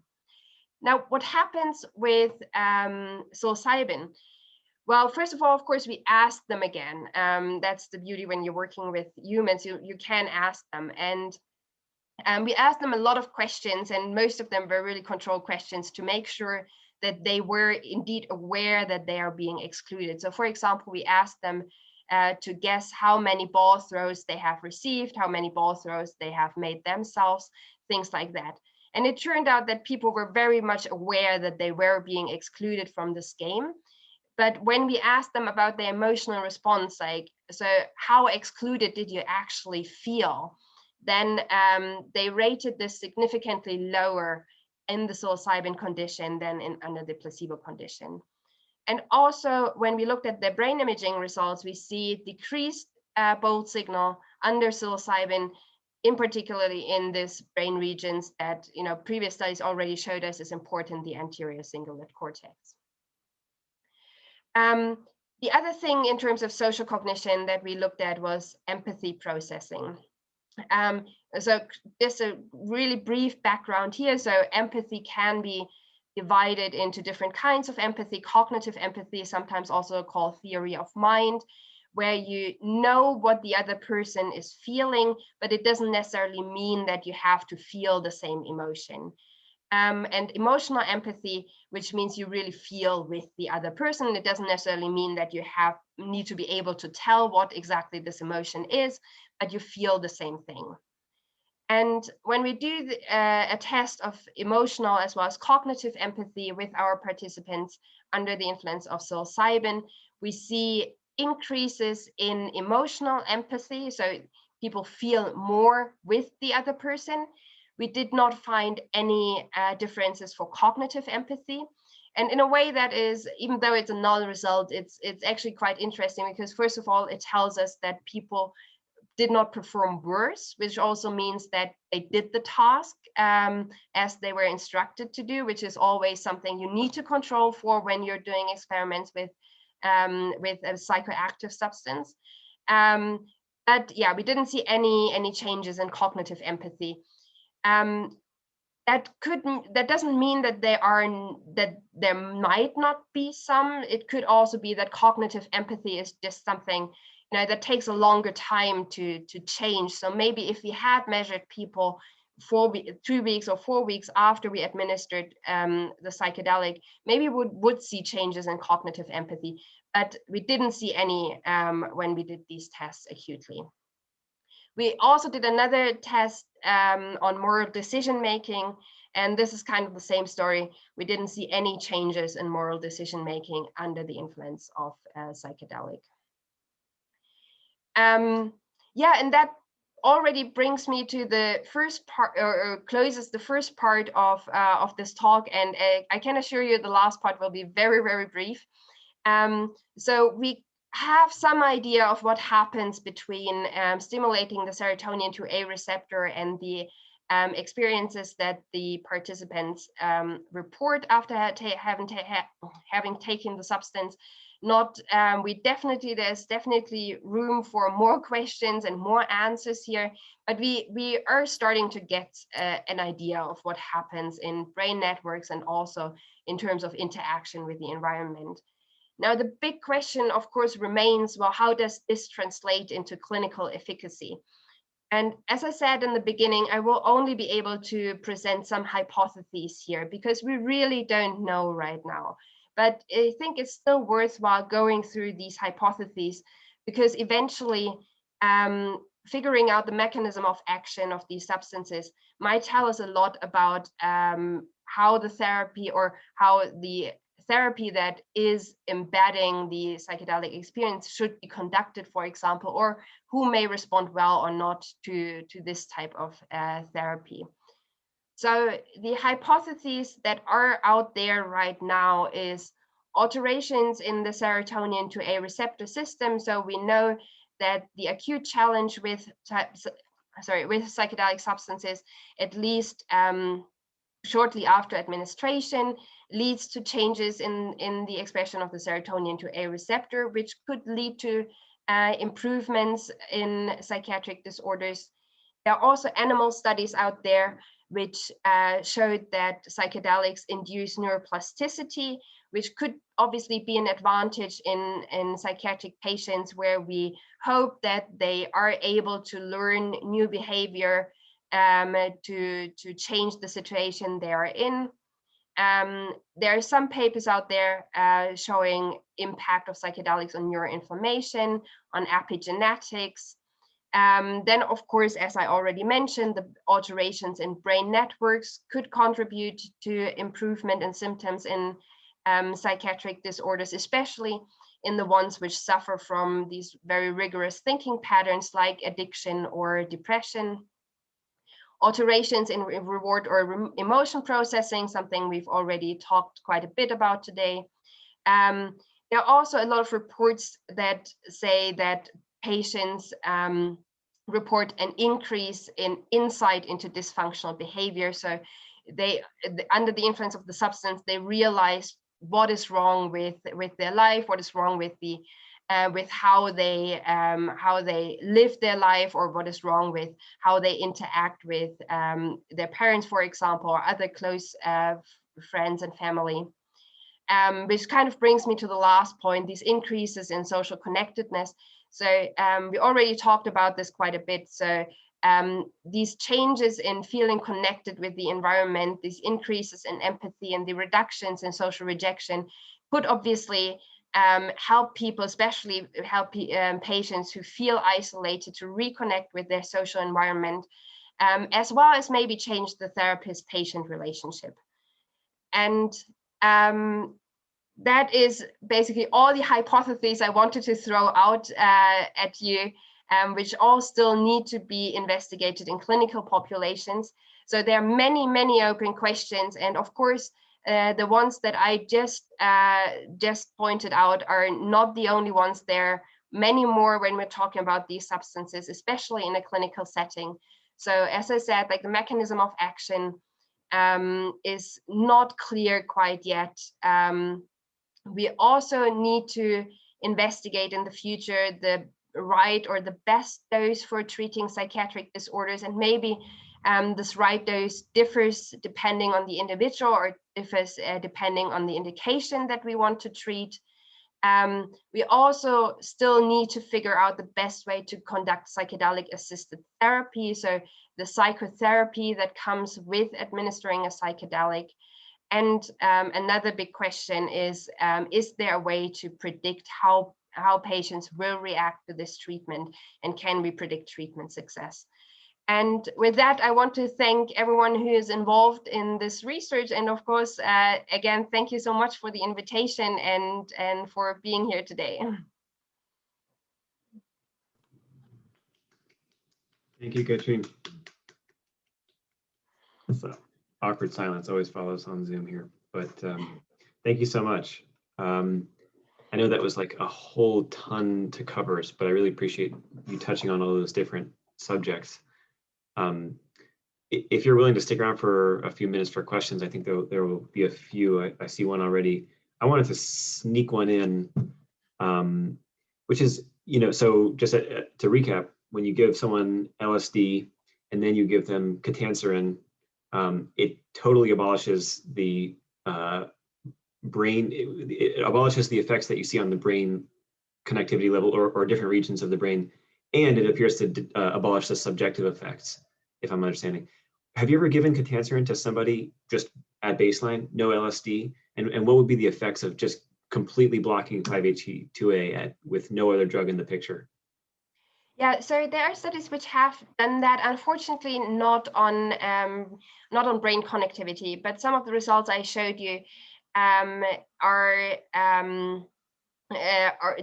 Now, what happens with psilocybin? Well, first of all, of course, we ask them again. That's the beauty when you're working with humans, you can ask them. And we asked them a lot of questions, and most of them were really controlled questions to make sure that they were indeed aware that they are being excluded. So for example, we asked them to guess how many ball throws they have received, how many ball throws they have made themselves, things like that. And it turned out that people were very much aware that they were being excluded from this game. But when we asked them about their emotional response, like, so how excluded did you actually feel? Then they rated this significantly lower in the psilocybin condition than under the placebo condition. And also, when we looked at the brain imaging results, we see decreased bold signal under psilocybin, in particularly in these brain regions that previous studies already showed us is important, the anterior cingulate cortex. The other thing in terms of social cognition that we looked at was empathy processing. So just a really brief background here. So empathy can be divided into different kinds of empathy. Cognitive empathy, sometimes also called theory of mind, where you know what the other person is feeling, but it doesn't necessarily mean that you have to feel the same emotion. And emotional empathy, which means you really feel with the other person. It doesn't necessarily mean that you need to be able to tell what exactly this emotion is, but you feel the same thing. And when we do a test of emotional as well as cognitive empathy with our participants under the influence of psilocybin, we see increases in emotional empathy. So people feel more with the other person. We did not find any differences for cognitive empathy. And in a way that is, even though it's a null result, it's actually quite interesting because first of all, it tells us that people did not perform worse, which also means that they did the task as they were instructed to do, which is always something you need to control for when you're doing experiments with a psychoactive substance. But yeah, we didn't see any changes in cognitive empathy. That doesn't mean that there might not be some. It could also be that cognitive empathy is just something that takes a longer time to change. So maybe if we had measured people 2 weeks or 4 weeks after we administered the psychedelic, maybe we would see changes in cognitive empathy, but we didn't see any when we did these tests acutely. We also did another test on moral decision making, and this is kind of the same story. We didn't see any changes in moral decision making under the influence of psychedelic. Yeah, and that already brings me to the first part, or closes the first part of this talk. And I can assure you the last part will be very, very brief. So we have some idea of what happens between stimulating the serotonin 2A receptor and the experiences that the participants report after having taken the substance. There's definitely room for more questions and more answers here, but we are starting to get an idea of what happens in brain networks and also in terms of interaction with the environment. Now, the big question, of course, remains, well, how does this translate into clinical efficacy? And as I said in the beginning, I will only be able to present some hypotheses here because we really don't know right now. But I think it's still worthwhile going through these hypotheses because eventually figuring out the mechanism of action of these substances might tell us a lot about how the therapy or how the therapy that is embedding the psychedelic experience should be conducted, for example, or who may respond well or not to this type of therapy. So the hypotheses that are out there right now is alterations in the serotonin 2A receptor system. So we know that the acute challenge with psychedelic substances, at least shortly after administration, leads to changes in the expression of the serotonin 2A receptor, which could lead to improvements in psychiatric disorders. There are also animal studies out there which showed that psychedelics induce neuroplasticity, which could obviously be an advantage in psychiatric patients where we hope that they are able to learn new behavior to change the situation they are in. There are some papers out there showing impact of psychedelics on neuroinflammation, on epigenetics. Then, of course, as I already mentioned, the alterations in brain networks could contribute to improvement in symptoms in psychiatric disorders, especially in the ones which suffer from these very rigorous thinking patterns like addiction or depression. Alterations in reward or emotion processing, something we've already talked quite a bit about today. There are also a lot of reports that say that patients report an increase in insight into dysfunctional behavior. So they, under the influence of the substance, they realize what is wrong with their life, what is wrong with the with how they live their life, or what is wrong with how they interact with their parents, for example, or other close friends and family. Which kind of brings me to the last point, these increases in social connectedness. So we already talked about this quite a bit. So these changes in feeling connected with the environment, these increases in empathy and the reductions in social rejection could obviously help people, especially help patients who feel isolated, to reconnect with their social environment, as well as maybe change the therapist-patient relationship. And that is basically all the hypotheses I wanted to throw out at you, which all still need to be investigated in clinical populations. So there are many, many open questions. And of course, the ones that I just pointed out are not the only ones. There are many more when we're talking about these substances, especially in a clinical setting. So as I said, like the mechanism of action is not clear quite yet. We also need to investigate in the future the right or the best dose for treating psychiatric disorders, and maybe this right dose differs depending on the individual, or differs depending on the indication that we want to treat. We also still need to figure out the best way to conduct psychedelic assisted therapy, so the psychotherapy that comes with administering a psychedelic. And another big question is there a way to predict how patients will react to this treatment, and can we predict treatment success? And with that, I want to thank everyone who is involved in this research. And of course, again, thank you so much for the invitation and for being here today.
Thank you, Katrin. So, awkward silence always follows on Zoom here, but thank you so much. I know that was like a whole ton to cover, but I really appreciate you touching on all those different subjects. If you're willing to stick around for a few minutes for questions, I think there will be a few. I see one already. I wanted to sneak one in, which is, so just to recap, when you give someone LSD and then you give them ketanserin, it totally abolishes the brain, it abolishes the effects that you see on the brain connectivity level, or different regions of the brain, and it appears to abolish the subjective effects, if I'm understanding. Have you ever given ketanserin to somebody just at baseline, no LSD? And what would be the effects of just completely blocking 5-HT2A with no other drug in the picture?
Yeah, so there are studies which have done that. Unfortunately, not on brain connectivity, but some of the results I showed you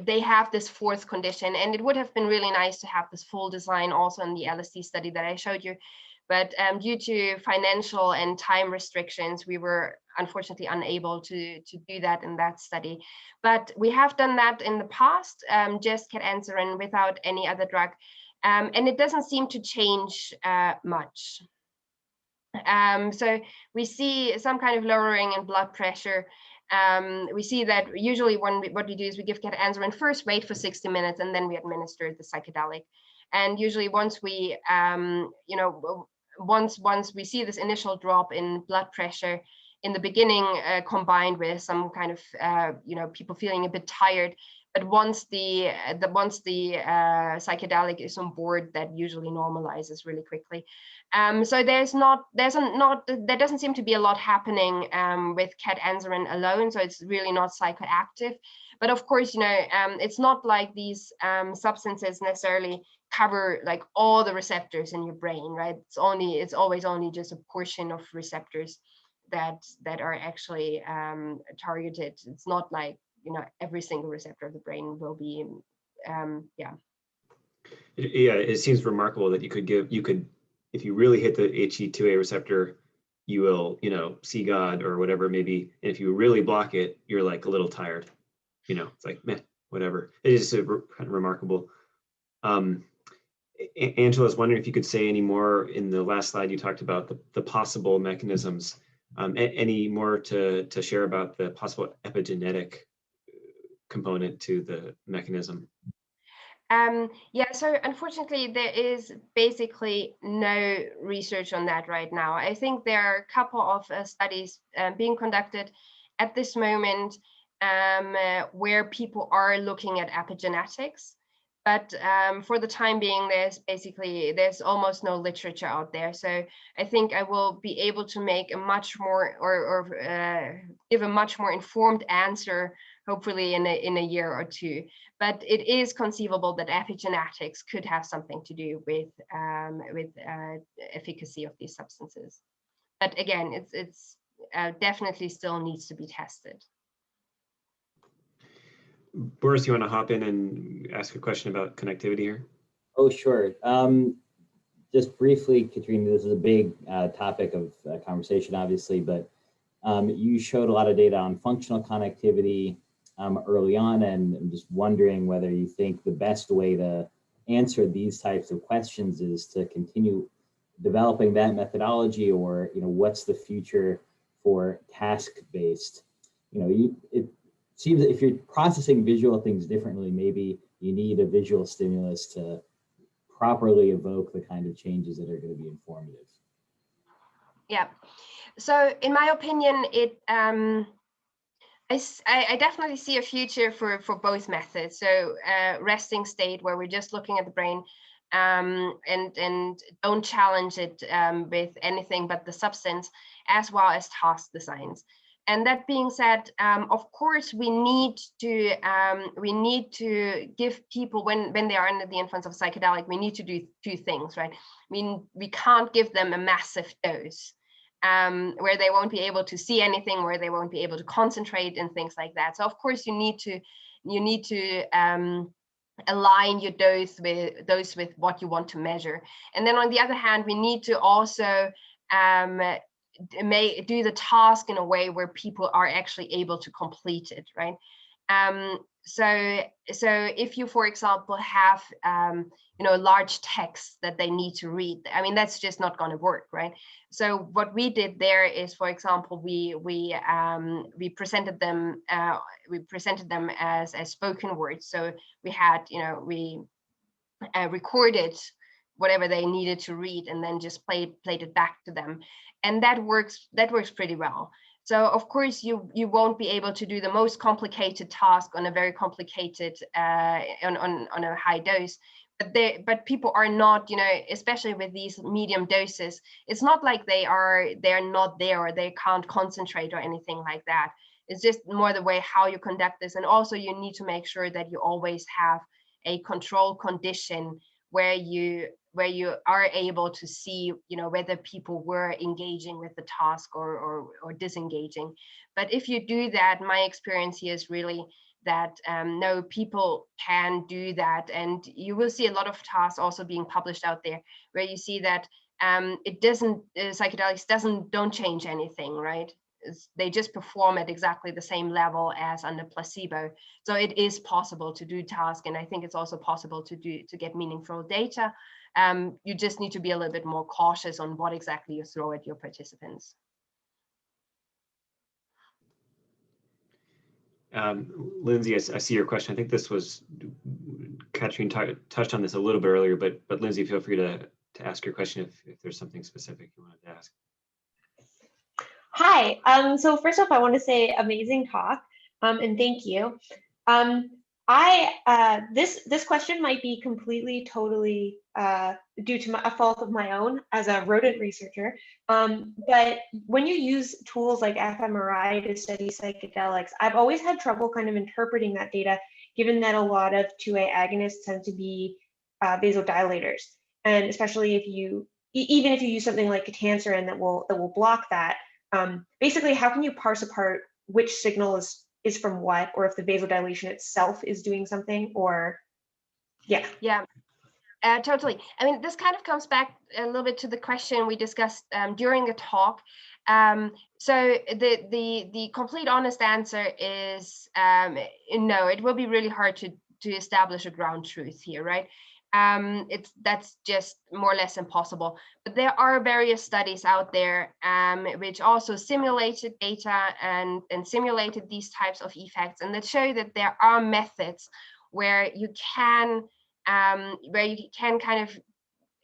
they have this fourth condition, and it would have been really nice to have this full design also in the LSD study that I showed you. But due to financial and time restrictions, we were unfortunately unable to do that in that study. But we have done that in the past, just ketanserin without any other drug. And it doesn't seem to change much. So we see some kind of lowering in blood pressure. We see that usually what we do is we give ketanserin first, wait for 60 minutes, and then we administer the psychedelic. And usually once we, once we see this initial drop in blood pressure in the beginning, combined with some kind of, people feeling a bit tired, but once the psychedelic is on board, that usually normalizes really quickly. So there doesn't seem to be a lot happening with ketanserin alone. So it's really not psychoactive. But of course, it's not like these substances necessarily cover like all the receptors in your brain, right? It's always only just a portion of receptors that are actually targeted. It's not like every single receptor of the brain will be yeah.
It seems remarkable that you could if you really hit the HT2A receptor, you will see God or whatever it may be, and if you really block it, you're like a little tired, it's like meh, whatever. It is kind of remarkable. Angela, I was wondering if you could say any more. In the last slide you talked about the possible mechanisms. Any more to share about the possible epigenetic component to the mechanism?
Yeah, so unfortunately, there is basically no research on that right now. I think there are a couple of studies being conducted at this moment where people are looking at epigenetics. But for the time being, there's almost no literature out there. So I think I will be able to make a much more give a much more informed answer, hopefully in a year or two. But it is conceivable that epigenetics could have something to do with efficacy of these substances. But again, it's definitely still needs to be tested.
Boris, you want to hop in and ask a question about connectivity here?
Oh, sure. Just briefly, Katrin, this is a big topic of conversation, obviously, but you showed a lot of data on functional connectivity early on, and I'm just wondering whether you think the best way to answer these types of questions is to continue developing that methodology, or what's the future for task-based? It seems that if you're processing visual things differently, maybe you need a visual stimulus to properly evoke the kind of changes that are going to be informative.
Yeah. So in my opinion, I definitely see a future for both methods. So resting state, where we're just looking at the brain and don't challenge it with anything but the substance, as well as task designs. And that being said, of course, we need to give people, when they are under the influence of psychedelic, we need to do two things, right? We can't give them a massive dose where they won't be able to see anything, where they won't be able to concentrate and things like that. So of course you need to align your dose with what you want to measure. And then on the other hand, we need to also do the task in a way where people are actually able to complete it, right? So if you, for example, have large text that they need to read, I mean, that's just not going to work, right? So what we did there is, for example, we presented them as spoken words. So we had we recorded whatever they needed to read and then just played it back to them, and that works pretty well. So of course you won't be able to do the most complicated task on a very complicated on a high dose, but people are not, especially with these medium doses, it's not like they're not there or they can't concentrate or anything like that. It's just more the way how you conduct this. And also you need to make sure that you always have a control condition where you are able to see, whether people were engaging with the task or disengaging. But if you do that, my experience here is really that no, people can do that, and you will see a lot of tasks also being published out there where you see that psychedelics don't change anything, right? They just perform at exactly the same level as under placebo. So it is possible to do tasks, and I think it's also possible to get meaningful data. You just need to be a little bit more cautious on what exactly you throw at your participants.
Lindsay, I see your question. I think this was Katrin touched on this a little bit earlier, but Lindsay, feel free to ask your question if there's something specific you wanted to ask.
Hi. So first off, I want to say amazing talk, and thank you. This question might be completely, totally due to a fault of my own as a rodent researcher. But when you use tools like fMRI to study psychedelics, I've always had trouble kind of interpreting that data, given that a lot of 2A agonists tend to be vasodilators, and especially even if you use something like ketanserin that will block that. Basically, how can you parse apart which signal is from what, or if the vasodilation itself is doing something, or yeah.
Totally. I mean, this kind of comes back a little bit to the question we discussed during the talk. So the complete honest answer is no. It will be really hard to establish a ground truth here, right? that's just more or less impossible. But there are various studies out there which also simulated data and simulated these types of effects, and that show that there are methods where you can kind of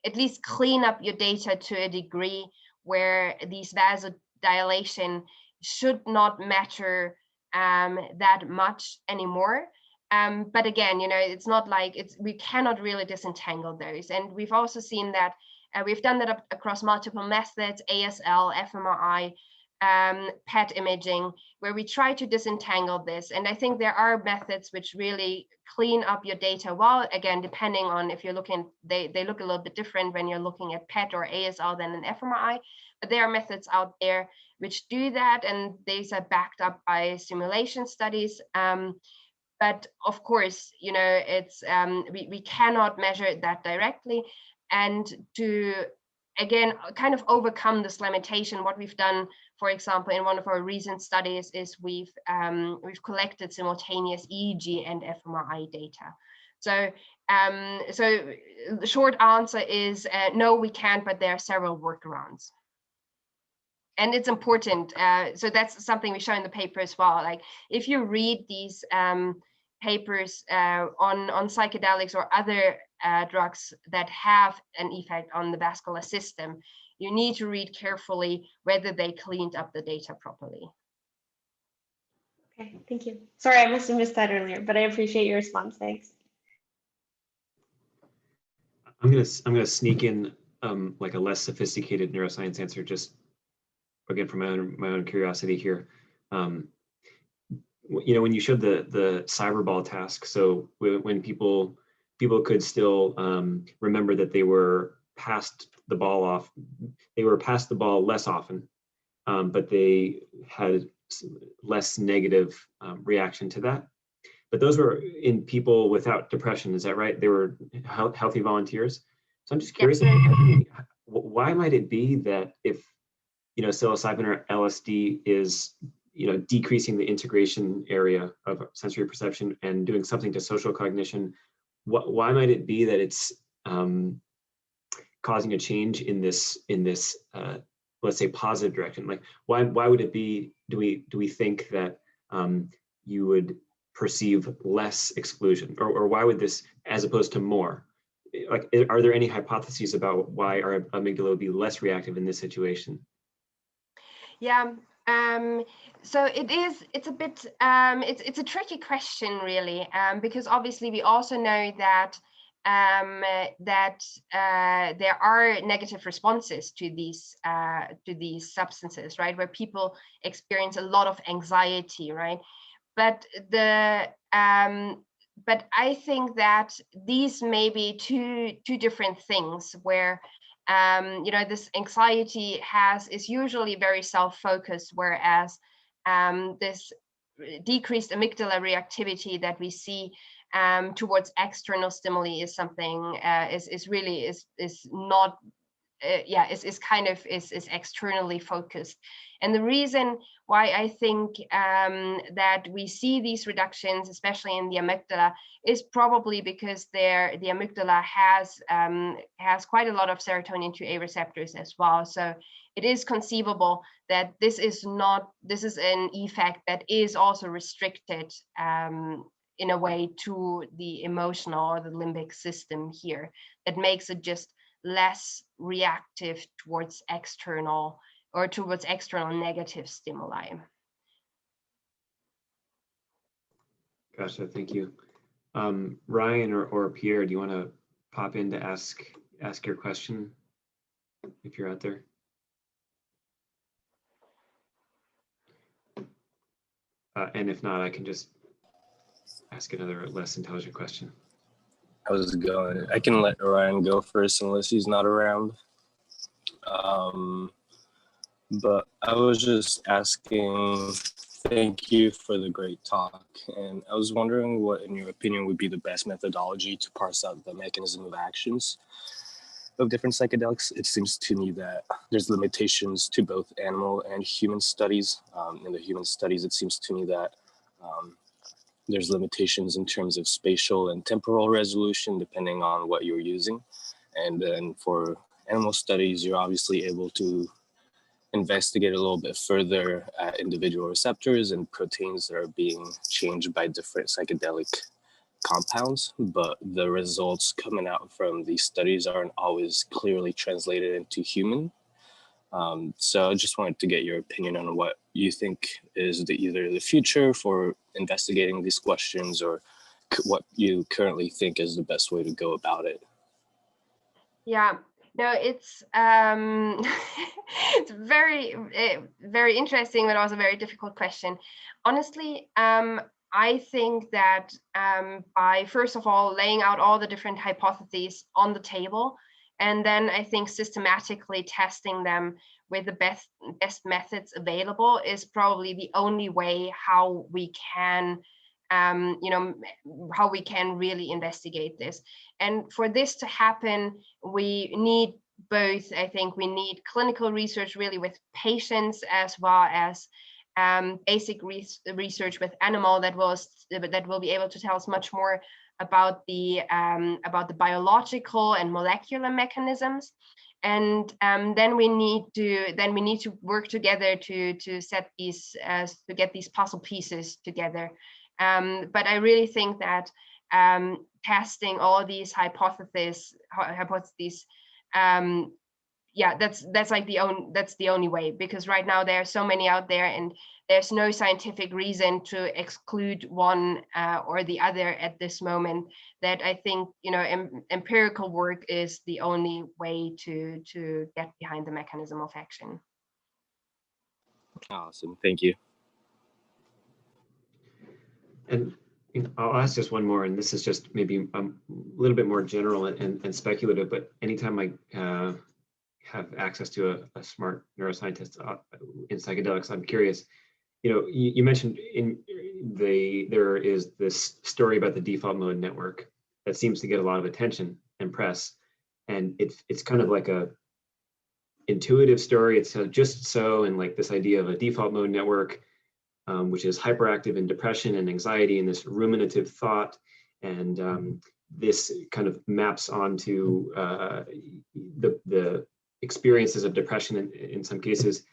at least clean up your data to a degree where these vasodilation should not matter that much anymore. But again, it's not like we cannot really disentangle those. And we've also seen that we've done that across multiple methods, ASL, fMRI, PET imaging, where we try to disentangle this. And I think there are methods which really clean up your data. Well, again, depending on if you're looking, they look a little bit different when you're looking at PET or ASL than an fMRI. But there are methods out there which do that, and these are backed up by simulation studies. But of course, it's we cannot measure that directly. And to, again, kind of overcome this limitation, what we've done, for example, in one of our recent studies is we've collected simultaneous EEG and fMRI data. So the short answer is no, we can't, but there are several workarounds. And it's important. So that's something we show in the paper as well. Like if you read these papers on psychedelics or other drugs that have an effect on the vascular system, you need to read carefully whether they cleaned up the data properly.
Okay, thank you. Sorry, I must have missed that earlier, but I appreciate your response. Thanks.
I'm gonna sneak in like a less sophisticated neuroscience answer, just again from my own curiosity here. When you showed the cyberball task, so when people could still remember that they were passed the ball less often, but they had less negative reaction to that. But those were in people without depression, is that right? They were healthy volunteers. So I'm just curious, why might it be that if psilocybin or LSD is decreasing the integration area of sensory perception and doing something to social cognition, why might it be that it's causing a change in this let's say positive direction? Like why would it be, do we think that you would perceive less exclusion, or why would this, as opposed to more, like are there any hypotheses about why our amygdala would be less reactive in this situation?
Yeah. So it's a bit, it's a tricky question really, because obviously we also know that there are negative responses to these substances, right? Where people experience a lot of anxiety, right? But but I think that these may be two different things where this anxiety is usually very self-focused, whereas this decreased amygdala reactivity that we see towards external stimuli is something is not is externally focused. And the reason why I think that we see these reductions, especially in the amygdala, is probably because the amygdala has quite a lot of serotonin 2A receptors as well. So it is conceivable that this is an effect that is also restricted in a way to the emotional or the limbic system here, that makes it just less reactive towards external negative stimuli.
Gotcha, thank you. Ryan or Pierre, do you want to pop in to ask your question if you're out there? And if not, I can just ask another less intelligent question.
How's it going? I can let Ryan go first unless he's not around. But I was just asking, thank you for the great talk. And I was wondering what, in your opinion, would be the best methodology to parse out the mechanism of actions of different psychedelics. It seems to me that there's limitations to both animal and human studies. In the human studies, it seems to me that there's limitations in terms of spatial and temporal resolution, depending on what you're using. And then for animal studies, you're obviously able to investigate a little bit further at individual receptors and proteins that are being changed by different psychedelic compounds, but the results coming out from these studies aren't always clearly translated into human. So I just wanted to get your opinion on what you think is either the future for investigating these questions, or what you currently think is the best way to go about it.
Yeah, no, it's it's very interesting, but also very difficult question. Honestly, I think that by first of all laying out all the different hypotheses on the table, and then I think systematically testing them with the best methods available is probably the only way how we can how we can really investigate this. And for this to happen, we need both. I think we need clinical research really with patients, as well as basic research with animal that will be able to tell us much more about the biological and molecular mechanisms. And then we need to work together to set these to get these puzzle pieces together. But I really think that testing all these hypotheses, yeah, that's like the only way, because right now there are so many out there, and there's no scientific reason to exclude one or the other at this moment. That I think empirical work is the only way to get behind the mechanism of action.
Awesome, thank you.
And I'll ask just one more, and this is just maybe a little bit more general and speculative, but anytime I have access to a smart neuroscientist in psychedelics, I'm curious. You mentioned there is this story about the default mode network that seems to get a lot of attention and press, and it's kind of like a intuitive story. It's just so, and like this idea of a default mode network, which is hyperactive in depression and anxiety and this ruminative thought, and this kind of maps onto the experiences of depression in some cases,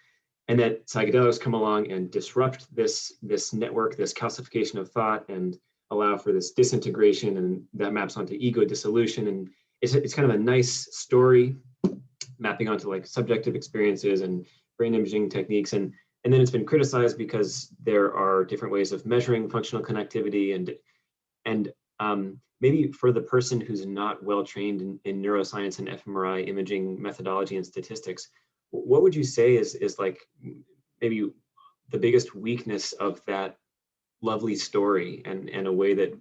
and that psychedelics come along and disrupt this network, this calcification of thought, and allow for this disintegration, and that maps onto ego dissolution. And it's kind of a nice story mapping onto like subjective experiences and brain imaging techniques, and then it's been criticized because there are different ways of measuring functional connectivity, and maybe for the person who's not well trained in neuroscience and fMRI imaging methodology and statistics, what would you say is like maybe the biggest weakness of that lovely story, and a way that,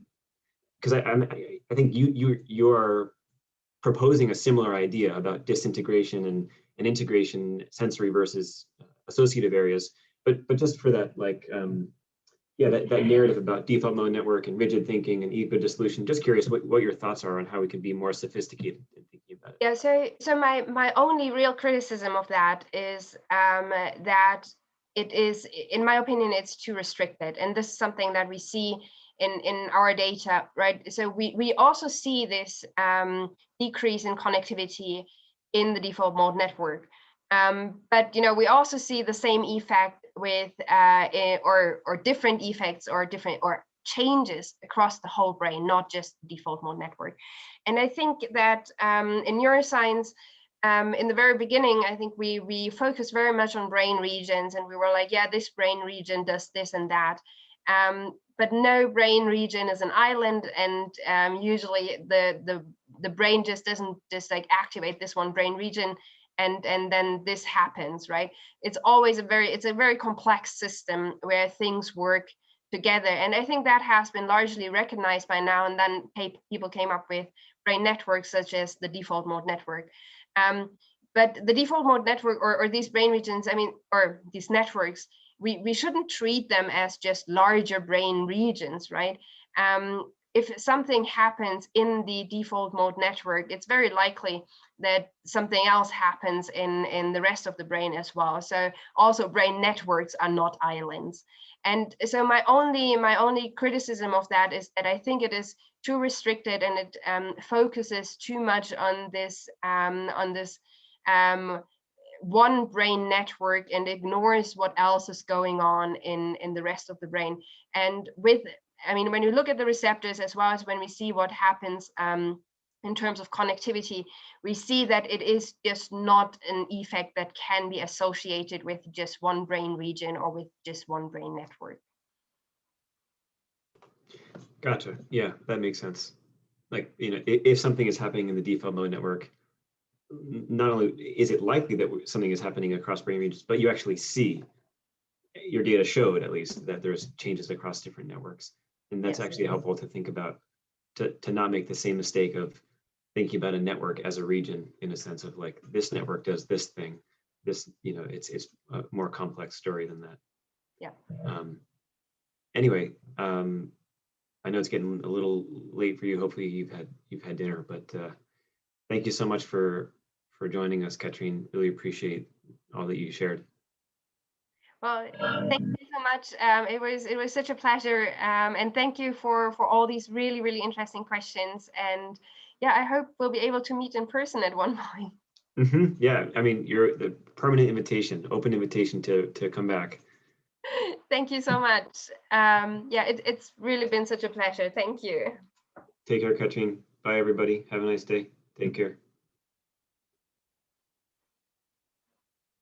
because I think you are proposing a similar idea about disintegration and integration, sensory versus associative areas, but just for that, like that narrative about default mode network and rigid thinking and ego dissolution, just curious what your thoughts are on how we can be more sophisticated in thinking about it.
Yeah, so my only real criticism of that is that it is, in my opinion, it's too restricted, and this is something that we see in our data, right? So we also see this decrease in connectivity in the default mode network, but we also see the same effect with or different effects or changes across the whole brain, not just the default mode network. And I think that in neuroscience, in the very beginning, I think we focused very much on brain regions, and we were like, yeah, this brain region does this and that. But no brain region is an island, and usually the brain just doesn't just like activate this one brain region and then this happens, right? It's always a very complex system where things work together, and I think that has been largely recognized by now. And then people came up with brain networks such as the default mode network. But the default mode network or these brain regions, or these networks, we shouldn't treat them as just larger brain regions, right? if something happens in the default mode network, it's very likely that something else happens in the rest of the brain as well. So also brain networks are not islands. And so my only criticism of that is that I think it is too restricted, and it focuses too much on this one brain network and ignores what else is going on in the rest of the brain. And when you look at the receptors, as well as when we see what happens in terms of connectivity, we see that it is just not an effect that can be associated with just one brain region or with just one brain network.
Gotcha. Yeah, that makes sense. Like, if something is happening in the default mode network, not only is it likely that something is happening across brain regions, but you actually see, your data showed at least, that there's changes across different networks. And that's actually helpful to think about, to not make the same mistake of thinking about a network as a region, in a sense of like, this network does this thing. This, it's a more complex story than that.
Yeah.
Anyway, I know it's getting a little late for you. Hopefully you've had dinner, but thank you so much for joining us, Katrin. Really appreciate all that you shared.
Well, thank you so much. It was such a pleasure, and thank you for all these really, really interesting questions. And yeah, I hope we'll be able to meet in person at one point.
Mm-hmm. Yeah, I mean, you're the permanent invitation, open invitation to come back.
Thank you so much. Yeah, it's really been such a pleasure. Thank you.
Take care, Katrin. Bye, everybody. Have a nice day. Take care.